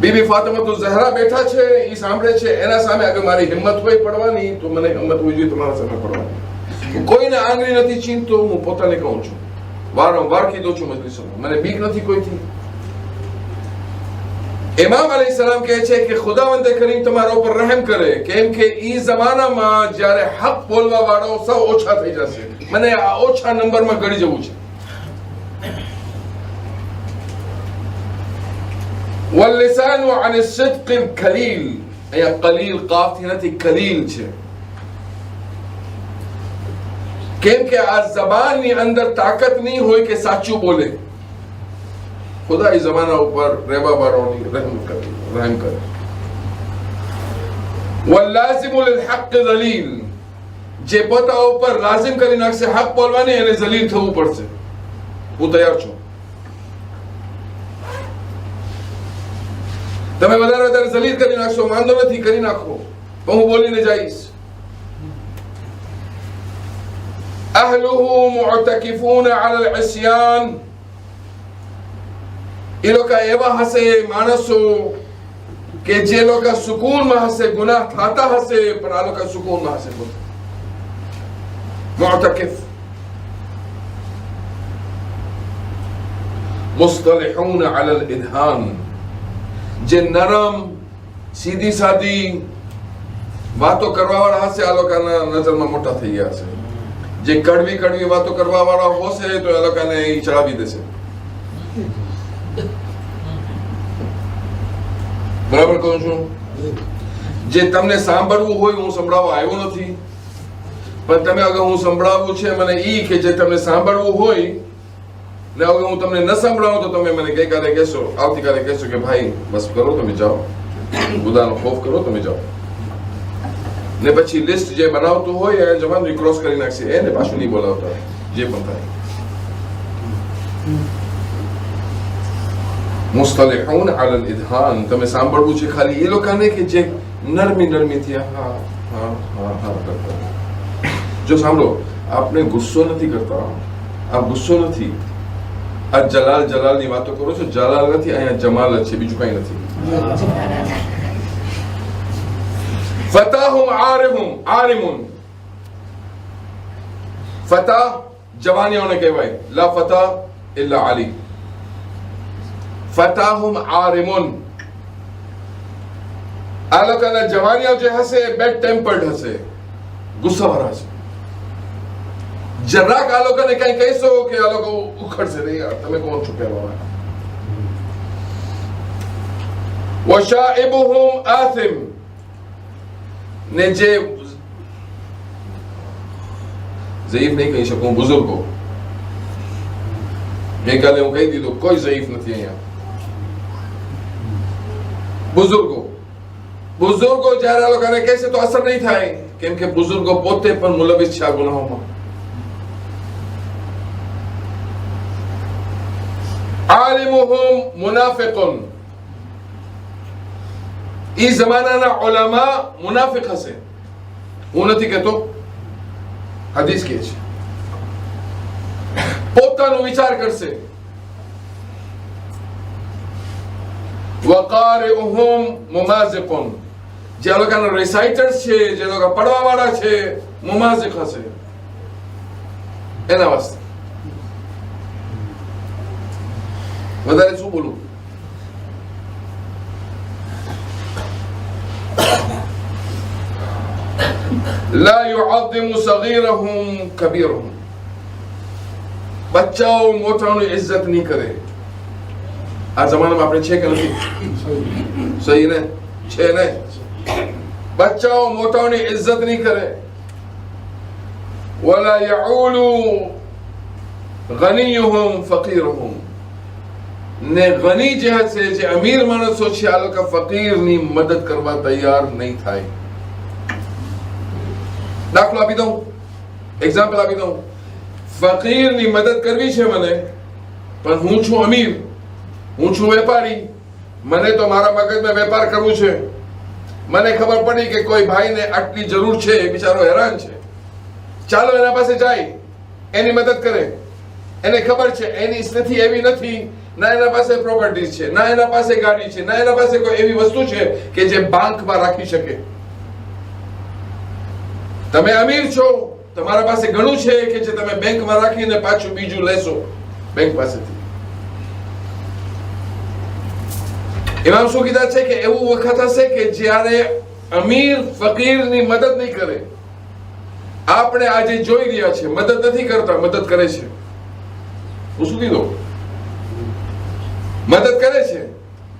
બીબી ફાતિમા ઝહરા બેઠા છે, એ સાંભળે છે, એના સામે અગર મારી હિંમત હોય પડવાની તો મને હિંમત હોવી જોઈએ તમારા સામે પડવાની. કોઈને આંગળી નથી ચીંધતો, હું પોતાને કહું છું, વારંવાર કીધું છું મજલિસોમાં, મને બીક નથી કોઈથી. ઇમામ અલૈહિસ્સલામ કહે છે કે ખુદાવંદ કરીમ તમારા ઉપર રહેમ કરે, કેમ કે ઈ જમાનામાં જ્યારે હક બોલવા વાળો સૌ ઓછા થઈ જશે, મને આ ઓછા નંબરમાં ગળી જવું છે. واللسان عن الصدق الكليل، અહીંયા કલીલ કાફથી નથી, કલીલ છે. કેમ કે આ જબાનની અંદર તાકાત નહીં હોય કે સાચું બોલે. ખુદા એ જમાના ઉપર રહેવા વાળોની રહેમ કરે. واللازم للحق ذليل، જે પોતા ઉપર લાઝિમ કરી નાખશે હક બોલવાની, એને જલીલ થવું પડશે. હું તૈયાર છું. તમે વધારે જલીલ કરી નાખશો, વાંધો નથી, કરી નાખો, પણ હું બોલીને જઈશ. અહલુહુ મુઅતકિફૂન અલા અલ-ઇસ્યાન, એ લોકો એવા હશે માણસો કે જે લોકો સુકૂનમાં હશે, ગુનાહ થતા હશે, પણ આ લોકો સુકૂનમાં હશે. મુઅતકિફ. મુસ્તલિહૂન અલા અલ-ઇદહાન, જે નરમ સીધી સાદી વાતો કરવા વાળા હશે, આ લોકોના નજરમાં મોટા થઈ ગયા છે. જે કડવી કડવી વાતો કરવા વાળા હશે તો એ લોકોને ચડાવી દેશે. બરાબર કહું છું? જે તમને સાંભળવું હોય, હું સંભળાવવા આવ્યો નથી, પણ તમે અગર હું સંભળાવવું છે મને ઈ કે જે તમને સાંભળવું હોય ને અગર હું તમને ન સંભળાવું તો તમે મને ગઈકાલે કહેશો, આવતીકાલે કહેશો કે ભાઈ બસ કરો, તમે જાઓ, ખુદાનો ખોફ કરો, તમે જાઓ. ને પછી લિસ્ટ જે બનાવતું હોય એ જવાનું ક્રોસ કરી નાખશે, એને પાછું નહીં બોલાવતા, જે પણ થાય. મુસ્તલિહૂન અલા અલ-ઇદહાન, તમે સાંભળવું છે ખાલી એ લોકોને કે જે નરમીથી હા હા હા હા કરતા. જો સાંભળો, આપણે ગુસ્સો નથી કરતા, આ ગુસ્સો નથી, આ જલાલની વાતો કરો છો, જલાલ નથી, અહીંયા જમાલ જ છે, બીજું કઈ નથી. ફતાહુમ આરિમુન, ફતા જવાનીઓને કહેવાય, લા ફતા ઇલ્લા અલી. ફતાહુમ આરિમુન, આ લોકોના જવાનીઓ જે હશે બેડ ટેમ્પર્ડ હશે, ગુસ્સાવાળા છે. જરાક આ લોકોને કઈ કહેશો કે આ લોકો ઉખડશે, નહીં યાર તમે કોણ છો કહેવા. વશાઇબુહુમ આથિમ, ને જે ઝઈફ નહીં કહી શકું, બુઝુર્ગો, ગઈકાલે હું કહી દીધું કોઈ ઝઈફ નથી અહીંયા. બુઝુર્ગો જ્યારે આ લોકોને કહેશે તો અસર નહીં થાય, કેમ કે બુઝુર્ગો પોતે પણ મુલવિસ છે આ ગુનાહોમાં. આલિમુહુમ મુનાફિકુન, ઈ જમાનાના ઉલમા મુનાફિક હશે. હું નથી કહેતો, હદીસ કહે છે. પોતાનો વિચાર કરશે. વકારિઉહુમ મુમાઝિકુન, જે લોકોના રિસાઇટર્સ છે, જે લોકો પડવા વાળા છે, મુમાઝિક હશે. એના વાસ્તે વધારે શું બોલું? લા યુઅદ્દિમુ સગીરહુમ કબીરહુમ, બચ્ચાઓ મોટાઓની ઇજ્જત નહીં કરે. આ જમાનામાં આપણે છે કે નથી? સહી ને છે ને? બચ્ચાઓ મોટાઓની ઇજ્જત નહીં કરે. વલા યઉલુ ગનીયુહુમ ફકીરહુમ, ને ગની જે હશે, જે અમીર માણસો છે, આ લોકો ફકીરની મદદ કરવા તૈયાર નહીં થાય. દાખલો આપી દઉં, એક્ઝામ્પલ આપી દઉં. ફકીરની મદદ કરવી છે મને, પણ હું છું અમીર, હું છું વેપારી, મને તો મારા મગજમાં વેપાર કરવું છે. મને ખબર પડી કે કોઈ ભાઈને આટલી જરૂર છે, બિચારો હેરાન છે, ચાલો એના પાસે જાય, એની મદદ કરે. એને ખબર છે એની સ્થિતિ એવી નથી, ના એના પાસે પ્રોપર્ટી છે, ના એના પાસે ગાડી છે, ના એના પાસે કોઈ એવી વસ્તુ છે કે જે બેંકમાં રાખી શકે. તમે અમીર છો, તમારા પાસે ઘણું છે કે જે તમે બેંકમાં રાખીને પાછું બીજું લેશો બેંક પાસેથી. ઇમામ શું કીધા છે કે એવું વખત હશે કે જ્યારે અમીર ફકીરની મદદ નહીં કરે. આપણે આજે જોઈ રહ્યા છે, મદદ નથી કરતા, મદદ કરે છે. હું શું કીધું? મદદ કરે છે.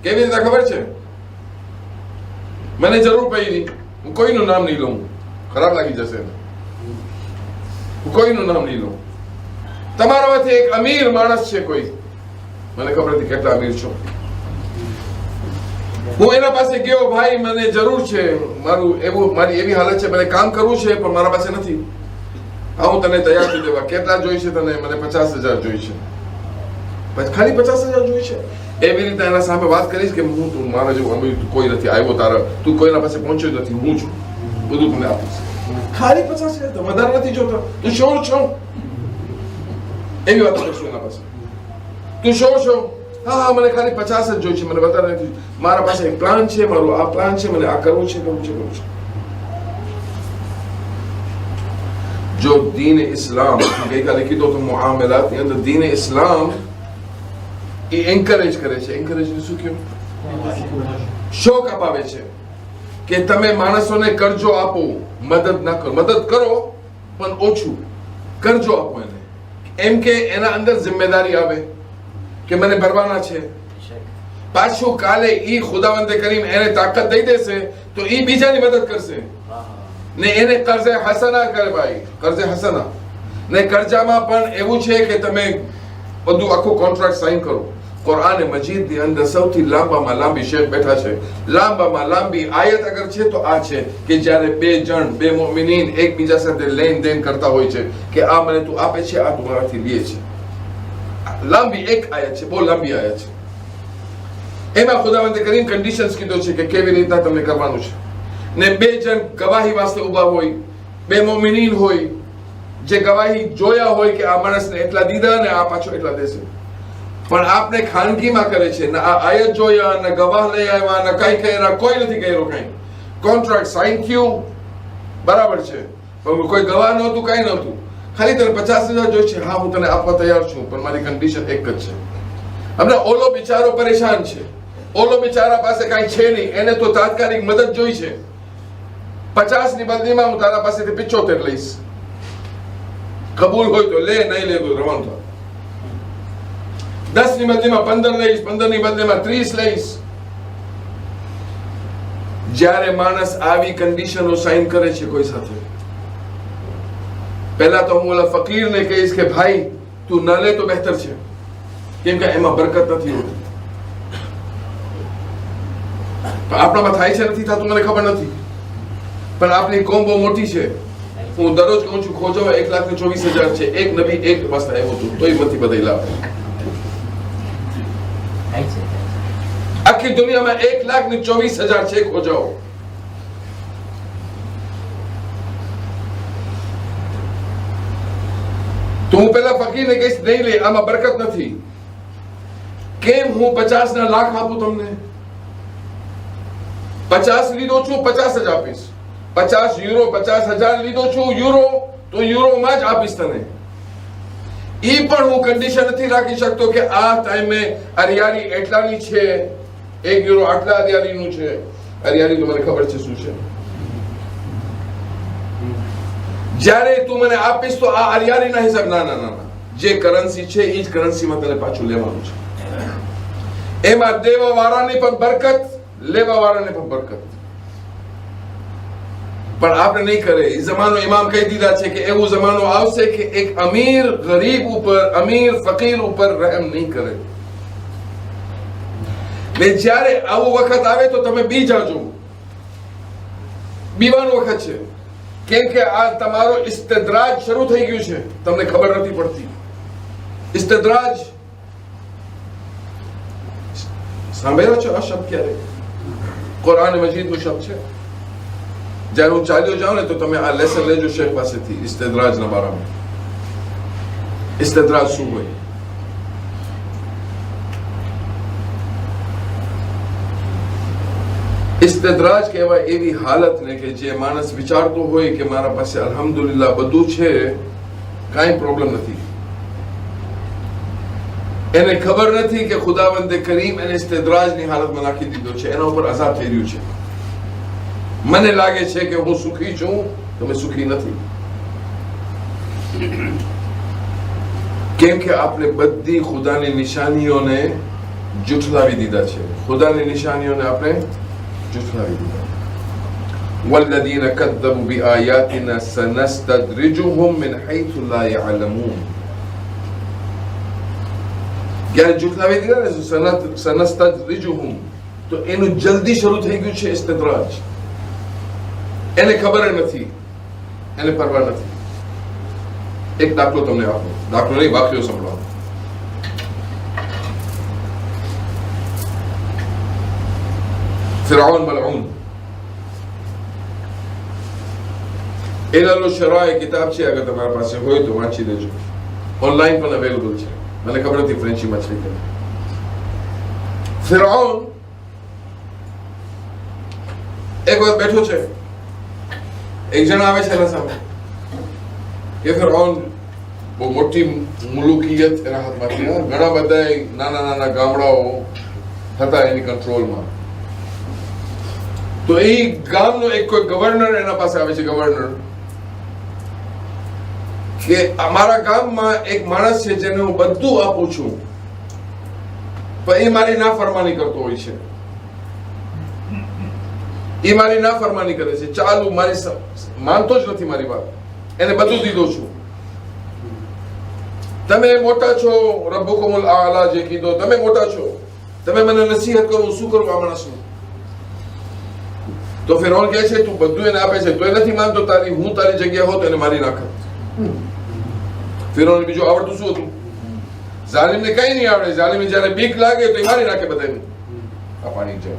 કેવી રીતે ખબર છે? મને જરૂર પડી, હું કોઈનું નામ નહીં લઉં, ખરાબ લાગી જશે. હું કોઈનું નામ નહીં લઉં. તમારામાંથી એક અમીર માણસ છે કોઈ, મને ખબર નથી કેટલા અમીર છો. હું એના પાસે ગયો, ભાઈ મને જરૂર છે, મારી એવી હાલત છે, મને કામ કરવું છે પણ મારા પાસે નથી. હા, હું તને તૈયાર છું દેવા. કેટલા જોઈ છે તને? મને 50,000 જોઈ છે. ખાલી 50,000 જોઈ છે? એવી રીતે એના સામે વાત કરીશ કે હું તું મારા જેવું અમીર કોઈ નથી આવ્યો, તારા તું કોઈના પાસે પહોંચ્યો નથી, હું છું, બધું તમને આપીશ. ખાલી 50,000, વધારે નથી જોતો. તું શોર છો? એવી વાત કરશું એના પાસે. તું શોર છો? હા, મને ખાલી 50 જ જોઈ છે, મને વધારે નથી. મારા પાસે એક પ્લાન છે, મારો આ પ્લાન છે, મને આ કરવું છે, કરવું છે, કરવું છે. જો દીન ઇસ્લામ, ગઈકાલે કીધું તો મુઆમલાતની અંદર દીન ઇસ્લામ એ એન્કરેજ કરે છે. એન્કરેજ શું કહ્યું? શોક અપાવે છે કે તમે માણસોને કરજો આપો, મદદ ના કરો. મદદ કરો પણ ઓછું કરજો આપો એને, એમ કે એના અંદર જિમ્મેદારી આવે કે મને ભરવાના છે. પાછું કાલે ઈ ખુદાવંદે કરીમ એને તાકાત દઈ દેશે તો ઈ બીજાની મદદ કરશે ને એને કર્જે હસના કરે. ભાઈ, કર્જે હસના ને કરજામાં પણ એવું છે કે તમે બધું આખું કોન્ટ્રાક્ટ સાઇન કરો. કુરાન મજીદ ની અંદર સૌથી લાંબામાં લાંબી શેખ બેઠા છે. લાંબામાં લાંબી આયત અગર છે તો આ છે કે જ્યારે બે જણ, બે મોમિનીન એકબીજા સાથે લેન દેન કરતા હોય છે કે આ મને તું આપે છે, આ તું મારાથી લે છે. લાંબી એક આયત છે, બહુ લાંબી આયત છે. એમાં ખુદાવંદે કરીમ કન્ડિશન્સ કીધો છે કે કેવી રીતના તમને કરવાનું છે. ને બે જણ ગવાહી વાસ્તે ઉભા હોય, બે મોમિનીન હોય જે ગવાહી જોયા હોય કે આ માણસને એટલા દીધા ને આ પાછો એટલા દેશે. પણ આપણે ખાનગીમાં કરે છે, ના આ આયત જોયા, ના ગવાહ લઈ આવ્યા, ના કઈ કર્યા, કોઈ નથી કર્યું. કઈ કોન્ટ્રાક્ટ સાઇન થયું, બરાબર છે, પણ કોઈ ગવાહ નહોતું, કઈ નહોતું. ખાલી તને 50,000 જોઈએ છે, હા હું તને આપવા તૈયાર છું, પણ મારી કન્ડિશન એક જ છે. હમણાં ઓલો બિચારો પરેશાન છે, ઓલો બિચારા પાસે કાંઈ છે નહીં, એને તો તાત્કાલિક મદદ જોઈ છે. 50 ની બદલીમાં હું તારા પાસેથી 75 લઈશ. કબૂલ હોય તો લે, નહીં લે તો રવાનું થા. 10 ની બદલીમાં 15 લઈશ, 15 ની બદલીમાં 30 લઈશ. જ્યારે માણસ આવી કન્ડિશનો સાઇન કરે છે કોઈ સાથે, પહેલા તો હું ઓલા ફકીરને કહીશ કે ભાઈ તું ન લે તો બહેતર છે, કેમ કે એમાં બરકત નથી હોતી. આપણામાં થાય છે નથી થતું મને ખબર નથી, પણ આપણી કોમ બહુ મોટી છે. હું દરરોજ કહું છું ખોજો 1,24,000 છે, એક નબી એક વસ્તુ આવ્યું હતું તોય નથી બદલ્યા. આખી દુનિયામાં 1,24,000 છે ખોજાઓ. તો હું પેલા ફકીરને કહીશ નહીં લે, આમાં બરકત નથી. કેમ હું 50 ના લાખ આપું તમને? 50 લીધો છું 50 જ આપીશ. 50 યુરો 50,000 લીધો છું યુરો તો યુરોમાં જ આપીશ તને. ઈ પણ હું કન્ડિશન નથી રાખી શકતો કે આ ટાઈમે અરિયાળી એટલાની છે, 1 યુરો આટલા અરિયાળીનું છે. અરિયાળી તો મને ખબર છે શું છે. જ્યારે તું મને આપીશ તો આ અરિયાળીના હિસાબ, ના ના ના, જે કરન્સી છે એ જ કરન્સીમાં તને પાછું લેવાનું છે. એમાં દેવા વાળાની પણ બરકત, લેવા વાળાને પણ બરકત. પણ આપણે નહીં કરે. એ જમાનો ઇમામ કહી દીધા છે કે એવું જમાનો આવશે કે એક અમીર ગરીબ ઉપર, અમીર ફકીર ઉપર રહેમ નહીં કરે. ને જ્યારે આવો વખત આવે તો તમે બી જાજો. બીવાનો વખત છે, કેમ કે આ તમારો ઇસ્તિદ્રાજ શરૂ થઈ ગયું છે, તમને ખબર નથી પડતી. ઇસ્તિદ્રાજ સાંભળ્યો છે આ શબ્દ ક્યારે? કુરાન મજીદ નો શબ્દ છે. જ્યારે હું ચાલ્યો જાઉં ને તો તમે આ લેસન લેજો શેખ પાસેથી ઇસ્તિદ્રાજના બારામાં. ઇસ્તિદ્રાજ શું હોય? ઇસ્તિદ્રાજ કહેવાય એવી હાલતને કે જે માણસ વિચારતો હોય કે મારા પાસે અલ્હમ્દુલિલ્લાહ બધું છે, કાંઈ પ્રોબ્લેમ નથી. એને ખબર નથી કે ખુદાવંદે કરીમ એને ઇસ્તિદ્રાજની હાલતમાં નાખી દીધો છે, એના ઉપર અઝાબ થઈ રહ્યું છે. મને લાગે છે કે હું સુખી છું, તમે સુખી નથી. કેમ કે આપણે બધી ખુદાની નિશાનીઓને જુઠલાવી દીધા છે. ખુદાની નિશાનીઓને આપણે જુઠલાવી દીધા. والذين كذبوا بآياتنا سنستدرجهم من حيث لا يعلمون. જ્યારે જુઠલાવી દીધા ને સનસ્તદ્રિજુહુમ, તો એનું જલ્દી શરૂ થઈ ગયું છે ઇસ્તિદ્રાજ. એને ખબર નથી, એને પરવા નથી. એક દાખલો તમને આપો, દાખલો નહીં વાક્યો સંભળાવો. ફિરઆઉન મલઉન. ઇલાલ શરાય કિતાબ છે, અગર તમારા પાસે હોય તો વાંચી લેજો. ઓનલાઈન પણ અવેલેબલ છે. મને ખબર નથી ફ્રેન્ચીમાં છે કે. ફિરઆઉન એક વાર બેઠો છે, એક જણ આવે છે એના સામે કે ફિરઆઉન બહુ મોટી મુલુકિયત એના હાથમાંથી, ઘણા બધા નાના નાના ગામડાઓ હતા એની કંટ્રોલમાં. તો એ ગામનો એક કોઈ ગવર્નર એના પાસે આવે છે. ગવર્નર કે અમારા ગામમાં એક માણસ છે જેને હું બધું આપું છું, પણ એ મારી નાફરમાની કરતો હોય છે. એ મારી નાફરમાની કરે છે, ચાલુ મારી માનતો જ નથી મારી વાત. એને બધું દીધો છું. તમે મોટા છો, રબ્બુકુમુલ આલા જે કીધો, તમે મોટા છો, તમે મને નસીહત કરો, શું કરું આ માણસનું? તો ફિરૌન કહે છે તું બધું એને આપે છે તો એ નથી માનતો, તારી હું તારી જગ્યા હોત એને મારી નાખત. ફિરૌન બીજું આવડતું શું હતું? જાલિમને કઈ નહીં આવડે. જાલિમને જયારે બીક લાગે તો એ મારી નાખે બધાને. આ પાણી છે.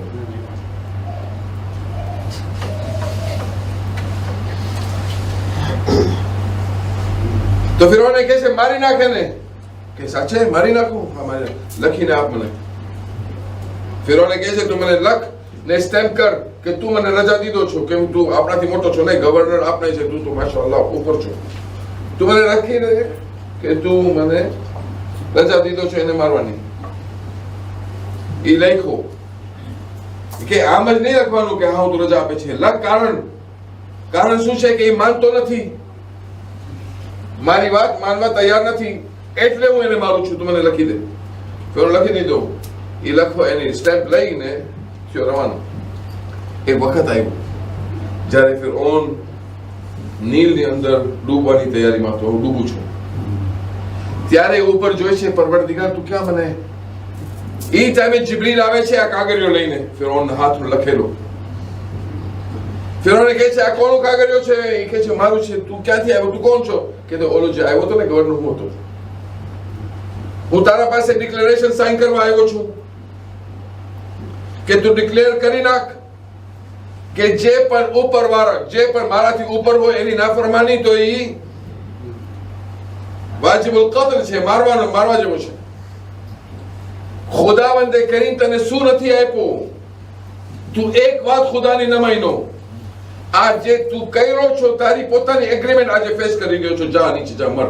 તો ફિરૌન કહે છે મારી નાખે ને. કે સાચે મારી નાખું? હા મારી લખીને આપ મને. ફિરૌન કહે છે તું મને લખ ને સ્ટેમ્પ કર કે તું મને રજા દીધો છો, કેમ તું આપણાથી મોટો છો નહીં, ગવર્નર આપણે છે, તું તો માશાઅલ્લાહ ઉપર છો. તું મને રાખી દે કે તું મને રજા દીધો છે એને મારવાની. એ લખો કે આમ જ નહીં લખવાનું કે હા તું રજા આપે છે. કારણ શું છે કે એ માનતો નથી, મારી વાત માનવા તૈયાર નથી, એટલે હું એને મારું છું. તું મને લખી દે. ફેરો લખી દીધો. એ લખવા એની સ્ટેપ લઈને થયો રવાનો. એક વખત આવ્યો જ્યારે ફિરૌન નીલની અંદર ડૂબવાની તૈયારીમાં હતો. હું ડૂબું છું ત્યારે ઉપર જોઈ છે પરવરદિગાર તું ક્યાં મને. એ ટાઈમે જિબ્રીલ આવે છે આ કાગળિયો લઈને ફિરૌનના હાથમાં લખેલો. ફિરૌને કહે છે આ કોનો કાગળિયો છે? એ કહે છે મારું છે. તું ક્યાંથી આવ્યો? તું કોણ છો? કે તો ઓલો જે આવ્યો હતો ને ગવર્નર હું હતો. હું તારા પાસે ડિક્લેરેશન સાઇન કરવા આવ્યો છું કે તું ડિક્લેર કરી નાખ કે જે પણ ઉપરવાળા, જે પણ મારાથી ઉપર હોય એની નાફરમાની તો એ વાજિબુલ કત્લ છે, મારવા જેવો છે. ખુદાવંદે કરીને તને શું નથી આપ્યું? તું એક વાત ખુદાની ન માન્યો. આ જે તું કર્યો છો તારી પોતાની એગ્રીમેન્ટ આજે ફેસ કરી ગયો છો. જા નીચે જા, મર.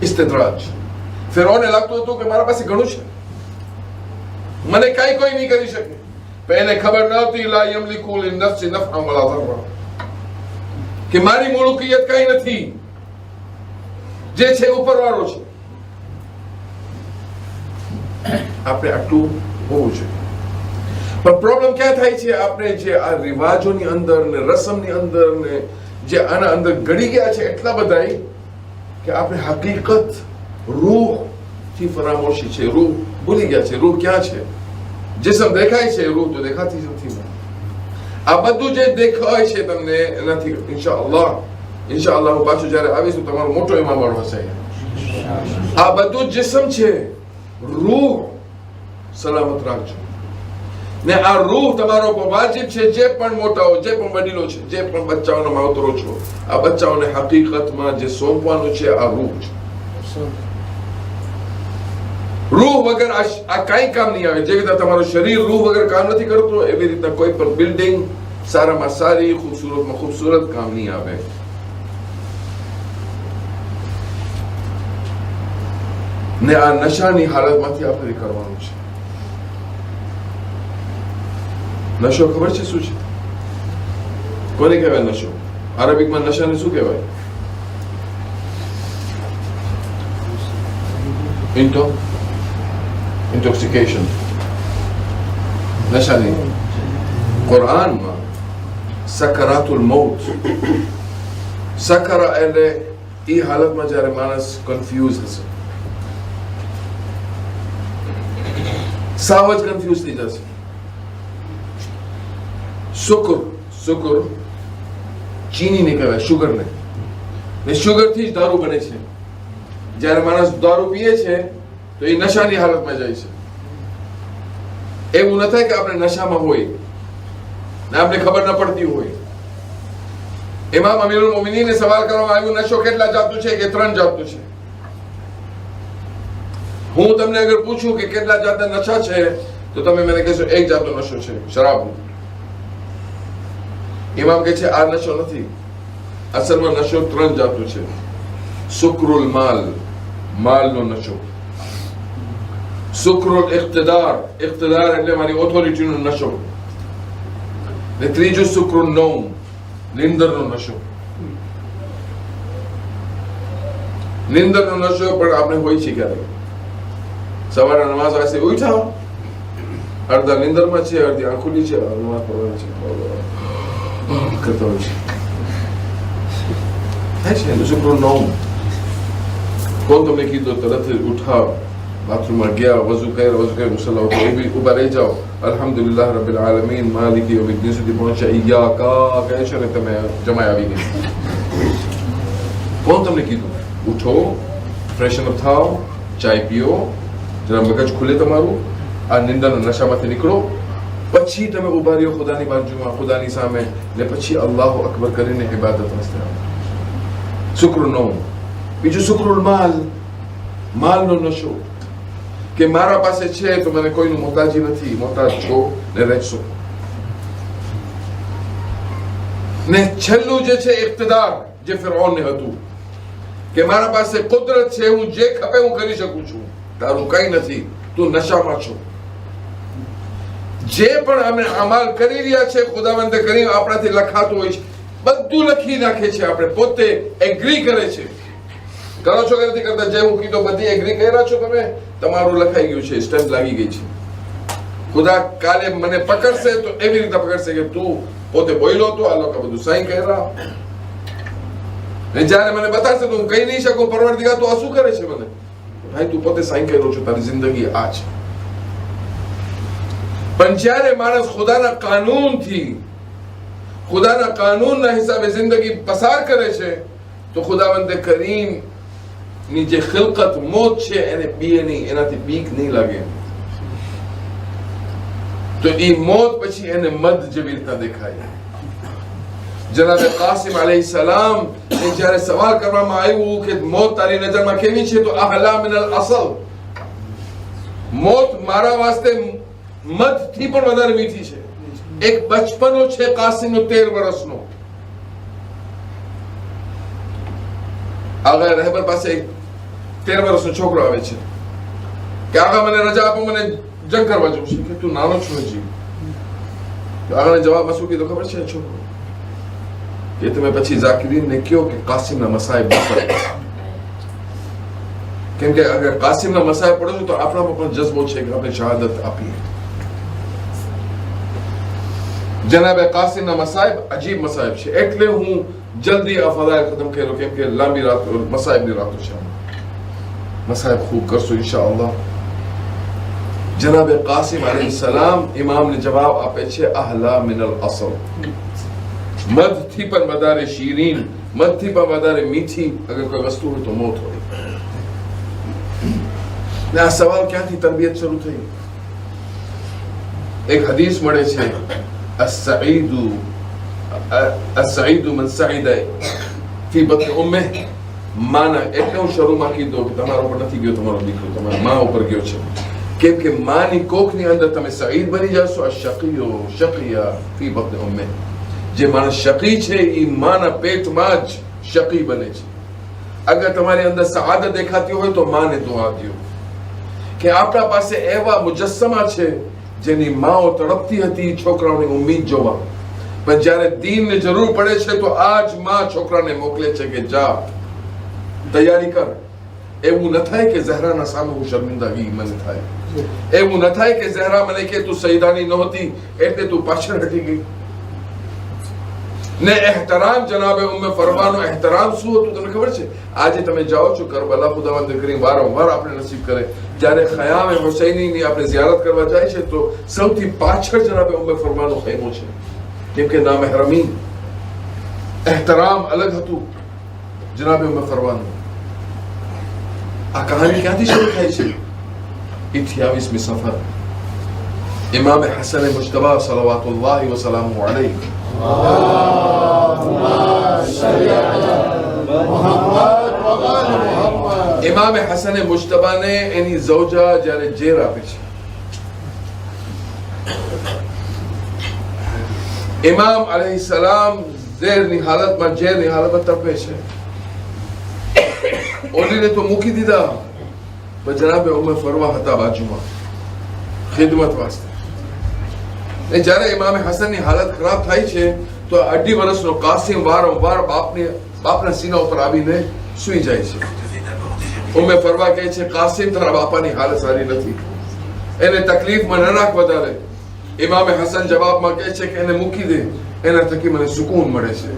ઇસ્તિદ્રાજ. ફિરૌનને લાગતું હતું કે મારા પાસે ઘણું છે, મને કઈ કોઈ નહીં કરી શકે. પણ એને ખબર ન હતી લા યમલિકુ લિનફસિ નફઅન વલા ضرا, કે મારી મુલકિયત કઈ નથી, જે છે ઉપરવાળો છે. આપણે આટલું હોવું જોઈએ. પણ પ્રોબ્લેમ ક્યાં થાય છે? આપણે જે આ રિવાજોની અંદર ને રસમની અંદર ને જે આના અંદર ગળી ગયા છે એટલા બધા કે આપણે હકીકત રૂહ થી ફરામોશી છે. રૂહ ભૂલી ગયા છે. રૂહ ક્યાં છે? जिस्म દેખાય છે, રૂહ તો દેખાતી જ નથી. આ બધું જે દેખાય છે તમને એનાથી ઇન્શાઅલ્લાહ હું પાછું જ્યારે આવીશ તમારો મોટો ઇમામ હશે. આ બધું જિસ્મ છે, રૂહ સલામત રાખજો. ને આ રૂહ તમારો પર વાજિબ છે. જે પણ મોટાઓ, જે પણ વડીલો છે, જે પણ બચ્ચાઓનો માવતરો છો, આ બચ્ચાઓને હકીકતમાં જે સોંપવાનું છે આ રૂહ છે. રૂહ વગર આ કઈ કામ નહીં આવે. જે રીતે તમારું શરીર રૂહ વગર કામ નથી કરતું, એવી રીતના કોઈ પણ બિલ્ડિંગ સારામાં સારી, ખૂબસૂરતમાં ખૂબસૂરત કામ નહીં આવે. ને આ નશાની હાલતમાંથી આપણે નીકળવાનું છે. નશો ખબર છે શું છે? કોને કહેવાય નશો? અરબીકમાં નશાને શું કહેવાય? intoxication. નશાની કુરાનમાં સકરાતુલ મૌત. સકરા એટલે એ હાલતમાં જ્યારે માણસ કન્ફ્યુઝ હશે, સાવ જ કન્ફ્યુઝ થઈ જશે. શુકર ચીની ને કહેવાય, શુગર ને શુગર થી જ દારૂ બને છે. જ્યારે માણસ દારૂ પીએ છે તો એ નશાની હાલતમાં જાય છે. એવું ન થાય કે આપણે નશામાં હોય ને આપણે ખબર ન પડતી હોય. ઇમામ અમીરુલ મોમિનીને સવાલ કરવામાં આવ્યો નશો કેટલા જાતનું છે? કે 3 જાતનું છે. હું તમને અગર પૂછું કે કેટલા જાતના નશા છે તો તમે મને કહેશો 1 જાતનો નશો છે, શરાબનો. ઇમામ કહે છે આ નશો નથી. અસલમાં નશો 3 જાતનો છે. સુકરુલ માલનો નશો. સુકરુલ ઇક્તિદાર એટલે મારી ઓથોરિટીનો નશો. ને ત્રીજું સુકરુલ નૌમ, નિંદરનો નશો. નિંદરનો નશો પણ આપણે હોય છે ક્યારે? સવારે નમાઝ વાસે ઉઠ્યા, અડધા નિંદરમાં છે, અડધી આંખ ખુલી છે, નમાઝ પઢવાની છે, કરતા હોય છે. થાય છે સુકરુલ નૌમ. કોણ તમને કીધું તરત ઉઠાવ, બાથરૂમમાં ગયા, વઝુ કર્યા, મુસલ્લા ઉપર ઊભા રહી જાઓ, અલ્હમ્દુલિલ્લાહ રબ્બિલ આલમીન માલિકી યૌમિદ્દીન સુધી પહોંચ્યા, ઈયાકા કહે છે ને તમે જમાઈ આવી ગઈ. કોણ તમને કીધું? ઉઠો, ફ્રેશન અપ થાવ, ચાય પીઓ, જરા મગજ ખુલે તમારું, આ નિંદાના નશામાંથી નીકળો, પછી તમે ઊભા રહ્યો ખુદાની બાજુમાં, ખુદાની સામે, ને પછી અલ્લાહુ અકબર કરીને ઇબાદત રસ્તે આવો. શુક્ર નૌમ. બીજું શુક્રુલ માલનો નશો, કે મારા પાસે છે તો મને કોઈનું મોહતાજી નથી, મોહતાજ છો ને રહેશો. ને છેલ્લું જે છે ઇક્તિદાર, જે ફિરૌનને હતું કે મારા પાસે કુદરત છે, હું જે ખપે હું કરી શકું છું, તારું કઈ નથી, તું નશામાં છો. જે પણ અમે અમાલ કરી રહ્યા છે ખુદાવંદે કરી આપણાથી લખાતું હોય છે, બધું લખી નાખે છે, આપણે પોતે એગ્રી કરે છે. કરો છો કે નથી કરતા? જે હું કીધું બધી એગ્રી કર્યા છો તમે? તમારું લખાઈ ગયું છે, સ્ટેમ્પ લાગી ગઈ છે. ખુદા કાલે મને પકડશે તો એવી રીતે પકડશે કે તું પોતે બોલ્યો તો આ લોકો બધું સાઈન કર્યા. જયારે મને બતાવશે તો હું કહી નહીં શકું પરવરદિગાર તું આ શું કરે છે મને? ભાઈ તું પોતે સાઈન કર્યો છો, તારી જિંદગી આ છે. પણ જ્યારે માણસ ખુદાના કાનૂનથી, ખુદાના કાનૂનના હિસાબે જિંદગી પસાર કરે છે તો ખુદાવંદે કરીમ ની જે ખિલકત મોત છે એને બીએ નહીં, એનાથી બીક નહીં લાગે. તો એ મોત પછી એને મધ જેવી રીતના દેખાય. જનાબે કાસિમ અલૈહિસ્સલામ ને જ્યારે સવાલ કરવામાં આવ્યું કે મોત તારી નજરમાં કેવી છે, તો અહલા મિનલ અસલ, મોત મારા વાસ્તે મધ થી પણ વધારે મીઠી છે. એક બચપનો છે કાસિમનો 13 વર્ષનો. આગળ રહેબર પાસે એક 13 વર્ષનો છોકરો આવે છે કે આગળ મને રજા આપો, મને જંગ કરવા જવું છે. કે તું નાનો છો હજી. આગળ જવાબમાં શું કીધું ખબર છે છોકરો? કે તમે પછી ઝાકીરીનને કહો કે કાસિમના મસાઈબ પડે, કેમ કે અગર કાસિમના મસાઈબ પડે તો આપણામાં પણ જજ્બો છે કે આપણે શહાદત આપીએ. જનાબે કાસિમના મસાઈબ અજીબ મસાઈબ છે, એટલે હું જલ્દી આ ફદાઇલ ખતમ કર્યો, કેમ કે લાંબી રાત મસાઈબની રાતો છે. મસાઈબ ખૂબ કરશો ઇન્શાઅલ્લાહ. જનાબે કાસિમ અલૈહિસ્સલામ ઇમામને જવાબ આપે છે અહલા મિનલ અસલ, મધથી પણ વધારે શીરીન, મધથી પણ વધારે મીઠી અગર કોઈ વસ્તુ હોય તો મોત હોય. ને આ સવાલ ક્યાંથી તરબિયત શરૂ થઈ? એક હદીસ મળે છે السعيد من سعد في بطن امه. માના એટલે હું શરૂમાં કીધું કે તમારા ઉપર નથી ગયો તમારો દીકરો, તમારા મા ઉપર ગયો છે, કેમ કે માની કોખની અંદર તમે સઈદ બની જશો. અશકિયો શકિયા ફી બطن امه, જે માણસ શકી છે એ માના પેટમાં જ શકી બને છે. અગર તમારી અંદર સઆદત દેખાતી હોય તો માને દુઆ દો કે આપણા પાસે એવા મુજસ્સમા છે જેની માઓ તડપતી હતી છોકરાઓની ઉમ્મીદ જોવા, પણ જ્યારે દીનની જરૂર પડે છે તો આજ માં છોકરાને મોકલે છે કે જા તૈયારી કર. એવું ન થાય કે ઝહરાના સામે હું શર્મિંદાગી મને થાય, એવું ન થાય કે ઝહરા મને કે તું સૈદાની નહોતી એટલે તું પાછળ હટી ગઈ. ને એહતરામ જનાબે ઉમ્મે ફરવાનો એહતરામ શું હતું તમને ખબર છે? આજે તમે જાઓ છો કરબલા, ખુદાવંદ કરીમ વારંવાર આપણે નસીબ કરે જ્યારે ખયામ હુસૈનીની આપણે ઝિયારત કરવા જાય છે તો સૌથી પાછળ જનાબે ઉમ્મે ફરવાનો ખૈમો છે, કેમ કે નામહેરમી એહતરામ અલગ હતું જનાબે ઉમ્મે ફરવાનું. આ કહાની ક્યાંથી શરૂ થાય છે? 28મી સફર ઇમામ હસન મુજતબા સલવાતુલ્લાહ વ સલામુ અલૈહ ઇમામ હસન મુજતબાને એની ઝૌજા જ્યારે ઝેર આપે છે, ઇમામ અલૈહિસ્સલામ ઝેરની હાલતમાં તપે છે. ઓલીને તો મૂકી દીધા, પણ જનાબે ઉમ્મે ફરવા હતા બાજુમાં ખિદમત વાસ્તે. જ્યારે ઇમામ હસનની હાલત ખરાબ થાય છે તો 2.5 વર્ષનો કાસિમ વારંવાર બાપના સીના ઉપર આવીને સૂઈ જાય છે. ઉમ્મે ફરવા કહે છે કાસિમ તારા બાપાની હાલત સારી નથી, એને તકલીફમાં ન નાખ વધારે. ઇમામ હસન જવાબમાં કહે છે કે એને મૂકી દે, એના થકી મને સુકૂન મળે છે.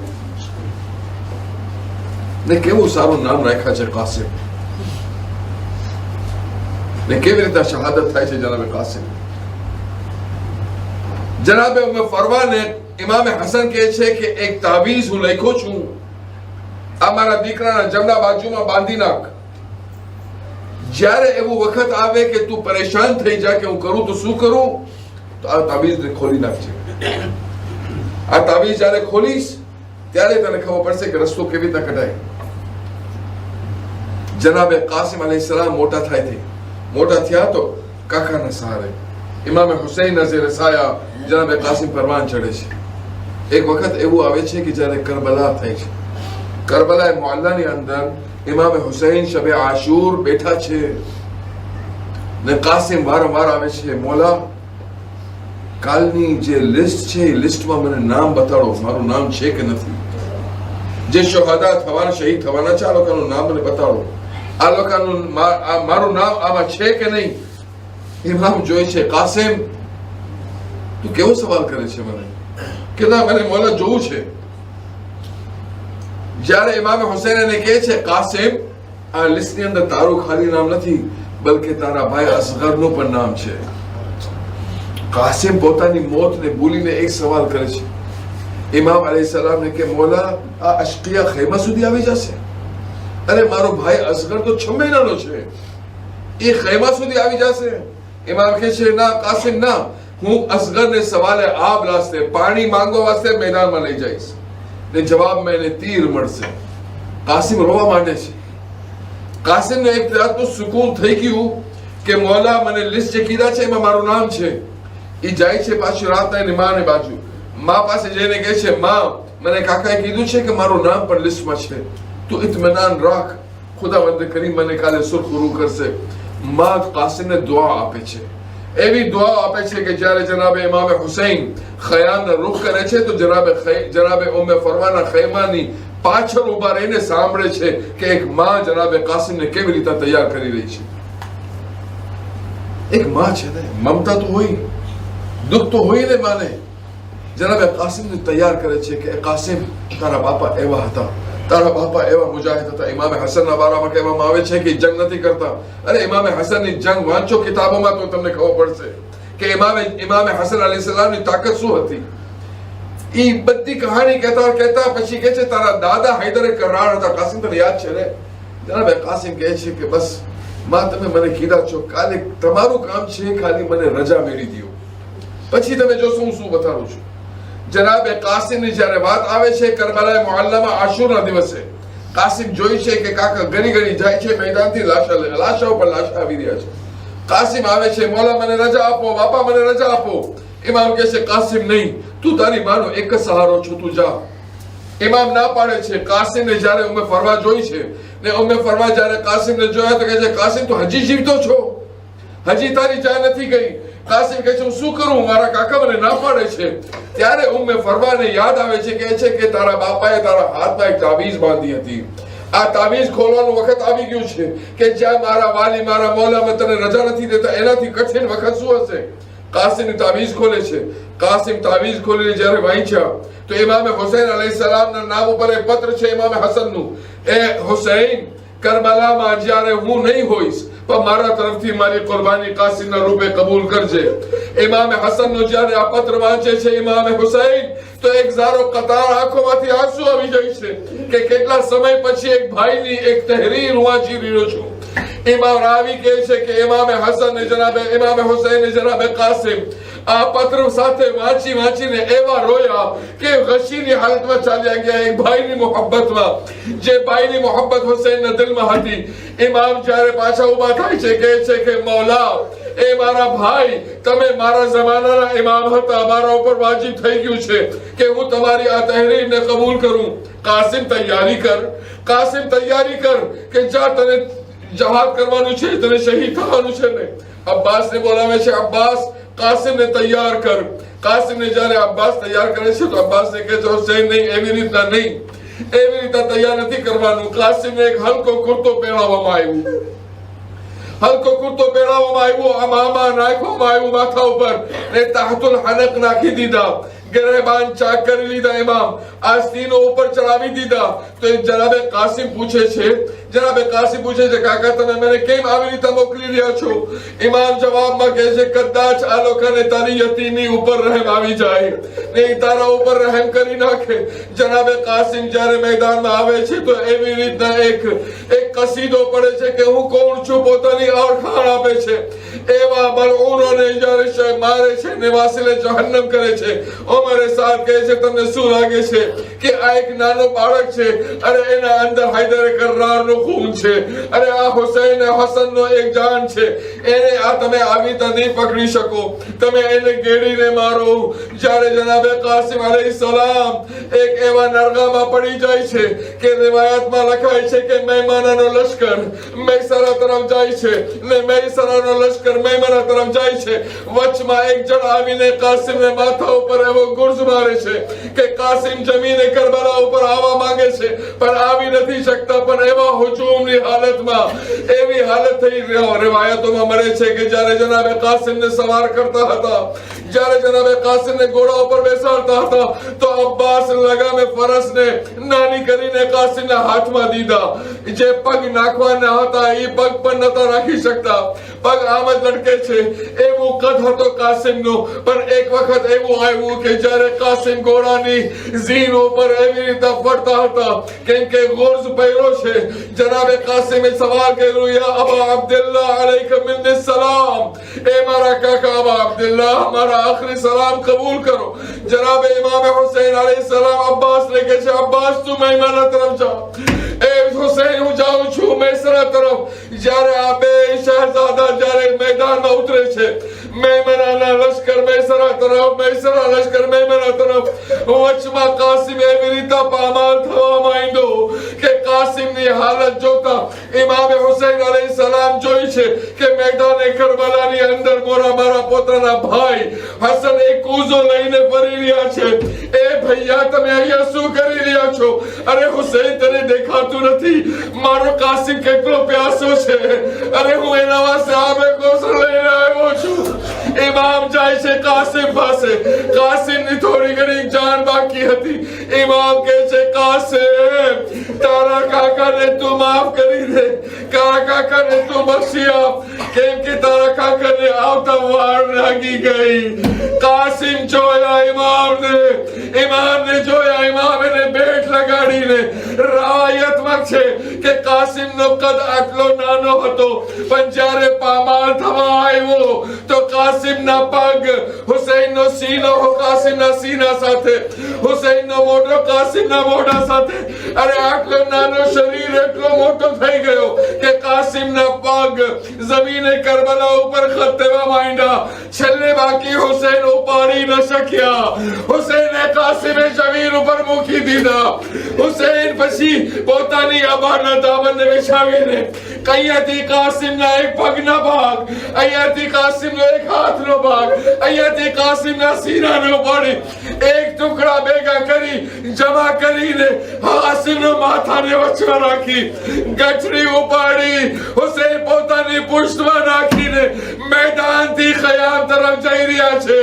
ને કેવું સારું નામ રાખ્યા છે કાસિમ, ને કેવી રીતે શહાદત થાય છે જનાબે કાસિમ. જનાબે ઉમ્મે ફરવાને ઇમામ હસન કહે છે કે એક તાવીઝ હું લખ્યો છું, આ મારા દીકરાના જમણા બાજુમાં બાંધી નાખ. જ્યારે એવું વખત આવે કે તું પરેશાન થઈ જાય કે હું કરું તો શું કરું, તો આ તાવીઝને ખોલી નાખજે. આ તાવીઝ જ્યારે ખોલીશ ત્યારે તને ખબર પડશે કે રસ્તો કેવી રીતે કઢાય. જનાબે કાસિમ અલૈહિસ્સલામ મોટા થયા તો કાકાના સહારે ઇમામ હુસૈન નઝીર સાયા જનાબે કાસિમ પરવાન ચડે છે. એક વખત એવું આવે છે કે જ્યારે કરબલા થાય છે, કરબલા મુઅલ્લાની અંદર ઇમામ હુસૈન શબે આશુર બેઠા છે ને કાસિમ વારંવાર આવે છે, મોલા કાલની જે લિસ્ટ છે એ લિસ્ટમાં મને નામ બતાડો, મારું નામ છે કે નથી, જે શહાદા થવાના, શહીદ થવાના છે, આ લોકોનું નામ મને બતાડો, આ લોકોનું મારું નામ આમાં છે કે નહીં. ઇમામ જોઈ છે, કાસિમ તું કેવો સવાલ કરે છે મને, કે ના મને મોલા જોવું છે. જ્યારે ઇમામ હુસૈન એને કહે છે, કાસિમ આ લિસ્ટની અંદર તારું ખાલી નામ નથી, બલકે તારા ભાઈ અસગરનું પણ નામ છે. કાસિમ પોતાની મોતને ભૂલીને એક સવાલ કરે છે. ઇમામ અલૈહિસ્સલામ ને કે મોલા આ અશ્કિયા ખૈમા સુધી આવી જશે? અરે મારો ભાઈ અસગર તો 6 મહિનાનો છે, એ ખૈમા સુધી આવી જશે? ઇમામ કહે છે, ના કાસિમ ના, હું અસગરને સવાલે આબ લાસ્તે, પાણી માંગવા વાસ્તે મેદાનમાં લઈ જઈશ ને જવાબમાં એને તીર મળશે. કાસિમ રોવા માંડે છે. કાસિમને એક રાતનું સુકૂન થઈ ગયું કે મોલા મને લિસ્ટ જે કીધા છે એમાં મારું નામ છે. એ જાય છે પાછું રાતના એની માને બાજુ, મા પાસે જઈને કહે છે, મા મને કાકાએ કીધું છે કે મારું નામ પણ લિસ્ટમાં છે, તું ઇત્મીનાન રાખ, ખુદાવંદ કરીમ મને કાલે સુરખરૂ કરશે. મા કાસિમને દુઆ આપે છે, એવી દુઆ આપે છે કે જ્યારે જનાબે ઇમામ હુસૈન ખયામનો રૂખ કરે છે તો જનાબે ઉમ્મે ફરવાના ખૈમાની પાછળ ઉભા રહીને સાંભળે છે કે એક માં જનાબે કાસિમને કેવી રીતે તૈયાર કરી રહી છે. એક માં છે ને, મમતા તો હોય, દુઃખ તો હોય ને માને. જનાબે કાસિમને તૈયાર કરે છે કે કાસિમ તારા બાપા એવા હતા, તારા બાપા એવા મુજાહિદ હતા. ઇમામ હસનના બારામાં કહેવામાં આવે છે કે જંગ નથી કરતા. અરે ઇમામ હસનની જંગ વાંચો કિતાબોમાં તો તમને ખબર પડશે કે ઇમામ હસન અલૈહિસ્સલામની તાકાત શું હતી. એ બધી કહાની કહેતા કહેતા પછી કહે છે, તારા દાદા હૈદરે કરાર હતા. કાસિમ તને યાદ છે ને? જનાબે કાસિમ કહે છે કે બસ માં તમે મને કીધા છો, કાલે તમારું કામ છે ખાલી મને રજા મેળવી દો, પછી તમે જોશો હું શું બતાવું છું. જનાબે કાસિમની જ્યારે વાત આવે છે કરબલા મુઅલ્લામાં આશુરના દિવસે, કાસિમ જોઈ છે કે કાકા ઘણી ઘણી જાય છે મેદાનથી, લાશો પર લાશા આવી રહ્યા છે. કાસિમ આવે છે, મોલા મને રજા આપો, બાપા મને રજા આપો. ઇમામ કહે છે, કાસિમ નહીં, તું તારી માનો એક જ સહારો છો, તું જા. ઇમામ ના પાડે છે. કાસિમને જ્યારે ઉમ્મે ફરવા જોઈ છે ને ઉમ્મે ફરવા જ્યારે કાસિમને જોયા તો કહે છે, કાસિમ તું હજી જીવતો છો, હજી તારી જાન નથી ગઈ. કાસિમ કહે છે, હું શું કરું, મારા કાકા મને ના પાડે છે. ત્યારે ઉમ્મે ફરવાને યાદ આવે છે, કહે છે કે તારા બાપાએ તારા હાથમાં એક તાવીઝ બાંધી હતી, આ તાવીઝ ખોલવાનું વખત આવી ગયું છે કે જ્યાં મારા વાલી મારા મૌલા તને રજા નથી દેતા, એનાથી કઠિન વખત શું હશે. કાસિમ તાવીઝ ખોલે છે. કાસિમ તાવીઝ ખોલીને જ્યારે વાંચ્યા તો ઇમામ હુસૈન અલૈહિસ્સલામના નામ ઉપર એક પત્ર છે ઇમામ હસનનું. એ હુસૈન, કરબલામાં જ્યારે હું નહીં હોઈશ પણ મારા તરફથી મારી કુરબાની કાસિમના રૂપે કબૂલ કરજે. ઇમામ હસનનો જ્યારે આ પત્ર વાંચે છે ઇમામ હુસૈન તો એક ઝારો કતાર આંખોમાંથી આંસુ આવી જાય છે કે કેટલા સમય પછી એક ભાઈની એક તહરીર વાંચી રહ્યો છું. ઇમામ રાવી કહે છે કે ઇમામ હસન ને જનાબે ઇમામ હુસૈન ને જનાબે કાસિમ આ પત્ર સાથે વાંચીને એવા રોયા કે ગશીની હાલતમાં ચાલ્યા ગયા એક ભાઈની મોહબ્બતમાં, જે ભાઈની મોહબ્બત હુસૈનના દિલમાં હતી. ઇમામ જ્યારે પાછા ઉભા થાય છે કહે છે કે મૌલા, એ મારા ભાઈ, તમે મારા જમાનાના ઇમામ હતા, મારા ઉપર વાજિબ થઈ ગયું છે કે હું તમારી આ તહરીરને કબૂલ કરું. કાસિમ તૈયારી કર, કાસિમ તૈયારી કર કે જા, તને જહાદ કરવાનું છે, તને શહીદ થવાનું છે ને. અબ્બાસને બોલાવે છે, અબ્બાસ કાસિમને તૈયાર કર. કાસિમને જ્યારે અબ્બાસ તૈયાર કરે છે તો અબ્બાસને કહે છે, હુસૈન નહીં, એવી રીતના નહીં, એવી રીતના તૈયાર નથી કરવાનું. કાસિમને એક હલકો કુર્તો પહેરાવવામાં આવ્યું, હલકો કુર્તો પહેરાવવામાં આવ્યો, આમાં નાખવામાં આવ્યું માથા ઉપર ને તાહતુલ હનક નાખી દીધા, ગરેબાન ચાક કરી લીધા, ઇમામ આસ્તીનો ઉપર ચડાવી દીધા. તો જનાબે કાસિમ પૂછે છે કાકા તમે મને કેમ આવી રીતે મોકલી રહ્યા છો? ઇમામ જવાબમાં કહે છે, કદાચ આ લોકોને તારી યતીમી ઉપર રહેમ આવી જાય ને તારા ઉપર રહેમ કરી નાખે. જનાબે કાસિમ જ્યારે મેદાનમાં આવે છે તો એવી રીતના એક કસીદો પડે છે કે હું કોણ છું, પોતાની ઓળખાણ આપે છે. એવા મલઊનોને જ્યારે મારે છે ને વાસિલે જહન્નમ કરે છે. ઉમરે સાદ કહે છે, તમને શું લાગે છે કે આ એક નાનો બાળક છે? અરે એના અંદર હૈદરે કરારનો ખૂન છે. અરે આ હુસૈન હસનનો એક જાન છે, એને આ તમે આવી રીતે નહીં પકડી શકો. તમે એને ગેડીને મારો. જ્યારે જનાબે કાસિમ અલૈહિસ્સલામ એક એવા નરગામાં પડી જાય છે કે રિવાયતમાં લખાય છે કે મૈમાનાનો લશ્કર મૈસરા તરફ જાય છે ને મૈસરાનો લશ્કર મૈમના તરફ જાય છે. વચમાં એક જણ આવીને કાસિમને માથા ઉપર એવો ગુર્જ મારે છે કે કાસિમ જમીને કરબલા ઉપર આવવા માંગે છે પણ આવી નથી શકતા. પણ એવા હુજુમની હાલતમાં એવી હાલત થઈ રિવાયતોમાં મળે છે કે જ્યારે જનાબે કાસિમને સવાર કરતા હતા, જ્યારે જનાબે કાસિમને ઘોડા ઉપર બેસાડતા હતા તો અબ્બાસ લગામે ફરસને નાની કરીને કાસિમના હાથમાં દીધા. જે પગ નાખવાના હતા એ પગ પણ નતા રાખી શકતા. પગ આમ જ લટકે છે. એવું કદ હતો કાસિમનો. પણ એક વખત એવું આવ્યું કે જ્યારે કાસિમ ઘોડાની ઝીન ઉપર એવી રીતે ફરતા હતા કેમ કે ગુર્જ પહેર્યો છે. જનાબે કાસિમે સવાલ કર્યું, યા અબા અબ્દુલ્લાહ અલૈકા મિન્ની સલામ, એ મારા કાકા અબા અબ્દુલ્લાહ મારા આખરી સલામ કબૂલ કરો. જનાબે ઇમામ હુસૈન અલૈહિસ્સલામ અબ્બાસને કહે છે, અબ્બાસ તું મૈમના તરફ જા. એ હુસૈન હું જાઉં છું મૈસરા તરફ. જ્યારે આ બે શહેજાદા જ્યારે મેદાનમાં ઉતરે છે, મૈમનાના લશ્કર મૈસરા તરફ, મૈસરા લશ્કર મૈમના તરફ, વચમાં કાસિમ એવી રીતે પામાલ થવા માંડ્યો કે કાસિમની હાલત જોતા ઇમામ હુસૈન અલૈહિસ્સલામ જોઈ છે કે મેદાને કરબલાની અંદર મારા પોતાના ભાઈ હસન એક કૂઝો લઈને ફરી રહ્યા છે. એ ભૈયા તમે અહીંયા શું કરી રહ્યા છો? અરે હુસૈન તને દેખાતું નથી મારો કાસિમ કેટલો પ્યાસો છે? અરે હું એના વાસ્તે આબે કોસર લઈને આવ્યો છું. ઇમામ જાય છે કાસિમ પાસે. કાસિમની થોડી ઘણી જાન બાકી હતી. ઇમામ કહે છે, કાસિમ તારા કાકાને તું માફ કરી દે, કાકાને તું બક્ષી આપ કેમ કે તારા કાકાને આવતા વાર લાગી ગઈ. કાસિમ જોયા ઇમામને જોયા. ઇમામ એને ભેટ લગાડીને રવાયતમાં છે કે કાસિમનો કદ આટલો નાનો હતો પણ જ્યારે પામાલ થવા આવ્યો તો કાસિમના પગ હુસૈનનો સીનો કાસિમના સીના સાથે, હુસૈનનો મોઢો કાસિમના મોઢા સાથે. અરે આટલો નાનો શરીર એટલો મોટો થઈ ગયો કે કાસિમના પગ જમીને કરબલા ઉપર ખતેવા માંડ્યા. છેલ્લે બાકી હુસૈન ઉપાડી ન શક્યા. હુસૈને કાસિમે જમીન ઉપર મૂકી દીધા. હુસૈન પછી પોતાની આબાના દામનને વિછાવીને અહીંયાથી કાસિમના એક પગના ભાગ, અહીંયાથી કાસિમનો એક હાથનો ભાગ, અહીંયાથી કાસિમના સીનાનો પડી એક ટુકડા ભેગા કરી જમા કરીને કાસિમનો માથાને વચમાં રાખી ગઠડી ઉપાડી હુસૈન પોતાની પુષ્ટમાં નાખીને મેદાનથી ખયામ તરફ જઈ રહ્યા છે.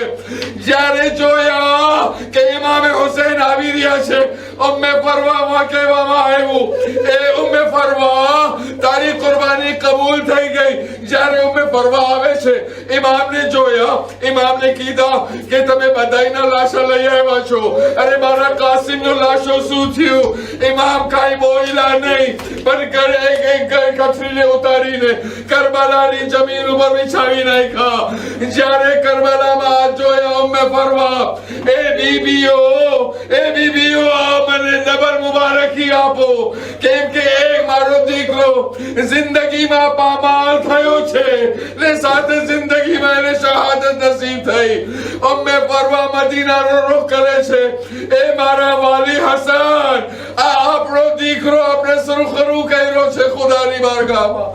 જ્યારે જોયા કે ઇમામે હુસૈન આવી રહ્યા છે, ઉમ્મે ફરવામાં કહેવામાં આવ્યું, એ ઉમ્મે ફરવા તારી કુરબાની કબૂલ થઈ ગઈ. જ્યારે ઉમ્મે ફરવા આવે છે, ઇમામને જોયા. ઇમામને કીધા કે તમે બધાયના લાશા લઈ આવ્યા છો. અરે મારા કાસિમનો લાશો શું થયું? ઇમામ કાંઈ બોલ્યા નહીં પણ ઘરે એક કથરીને ઉતારીને કરબલાની જમીન ઉપર વિછાવી નાખ્યા. જ્યારે કરબલામાં જોયા ઉમ્મે ફરવા, એ બીબીઓ મને ડબલ મુબારકી આપો કેમ કે એક મારો દીકરો જિંદગીમાં પામાલ થયો છે ને સાથે જિંદગીમાં એને શહાદત નસીબ થઈ. ઉમ્મે ફરવા મદીનાનો રૂખ કરે છે. એ મારા વાલી હસન, આ આપણો દીકરો આપણે સુરખરૂ કર્યો છે ખુદાની બારગાહમાં.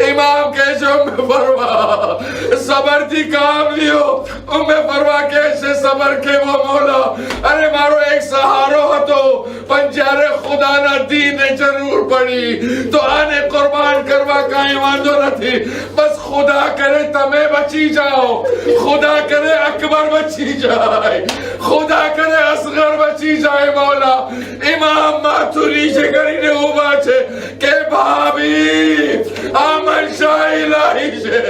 ઇમામ કહે છે ઉમ્મે ફરવા સબરથી કામ લ્યો. ઉમ્મે ફરવા કહે છે સબર કેવો મોલા, અરે મારો એક સહારો હતો પણ જ્યારે ખુદાના દીનને જરૂર પડી તો આને કુરબાન કરવા કાંઈ વાંધો નથી. બસ ખુદા કરે તમે બચી જાઓ, ખુદા કરે અકબર બચી જાય, ખુદા કરે અસગર બચી જાય. મૌલા ઇમામ માથું નીચે કરીને ઊભા છે કે ભાભી આ મનશા ઇલાહી છે,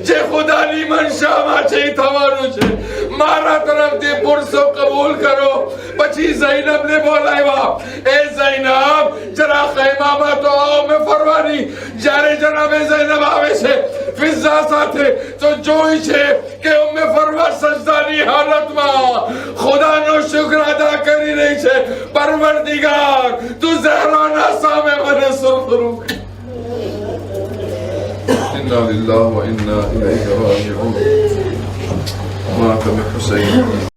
જે ખુદાની મનશામાં છે થવાનું છે. મારા તરફથી પુરસો કબૂલ કરો. પછી ઝૈનબને બોલાવ્યા. એ ઝૈનબ જરા ખૈમામાં તો આવો મેં ફરવાની. જ્યારે જનાબે ઝૈનબ આવે છે ફિઝા સાથે તો જોઈ છે કે ઉમ્મે ફરવા સજદાની હાલતમાં ખુદાનો શુક્ર અદા કરી રહી છે. પરવરદિગાર તું ઝહરાના સામે મને સુરખરૂ इन्ना लिल्लाहि व इन्ना इलैहि राजिऊन। मातम हुसैन।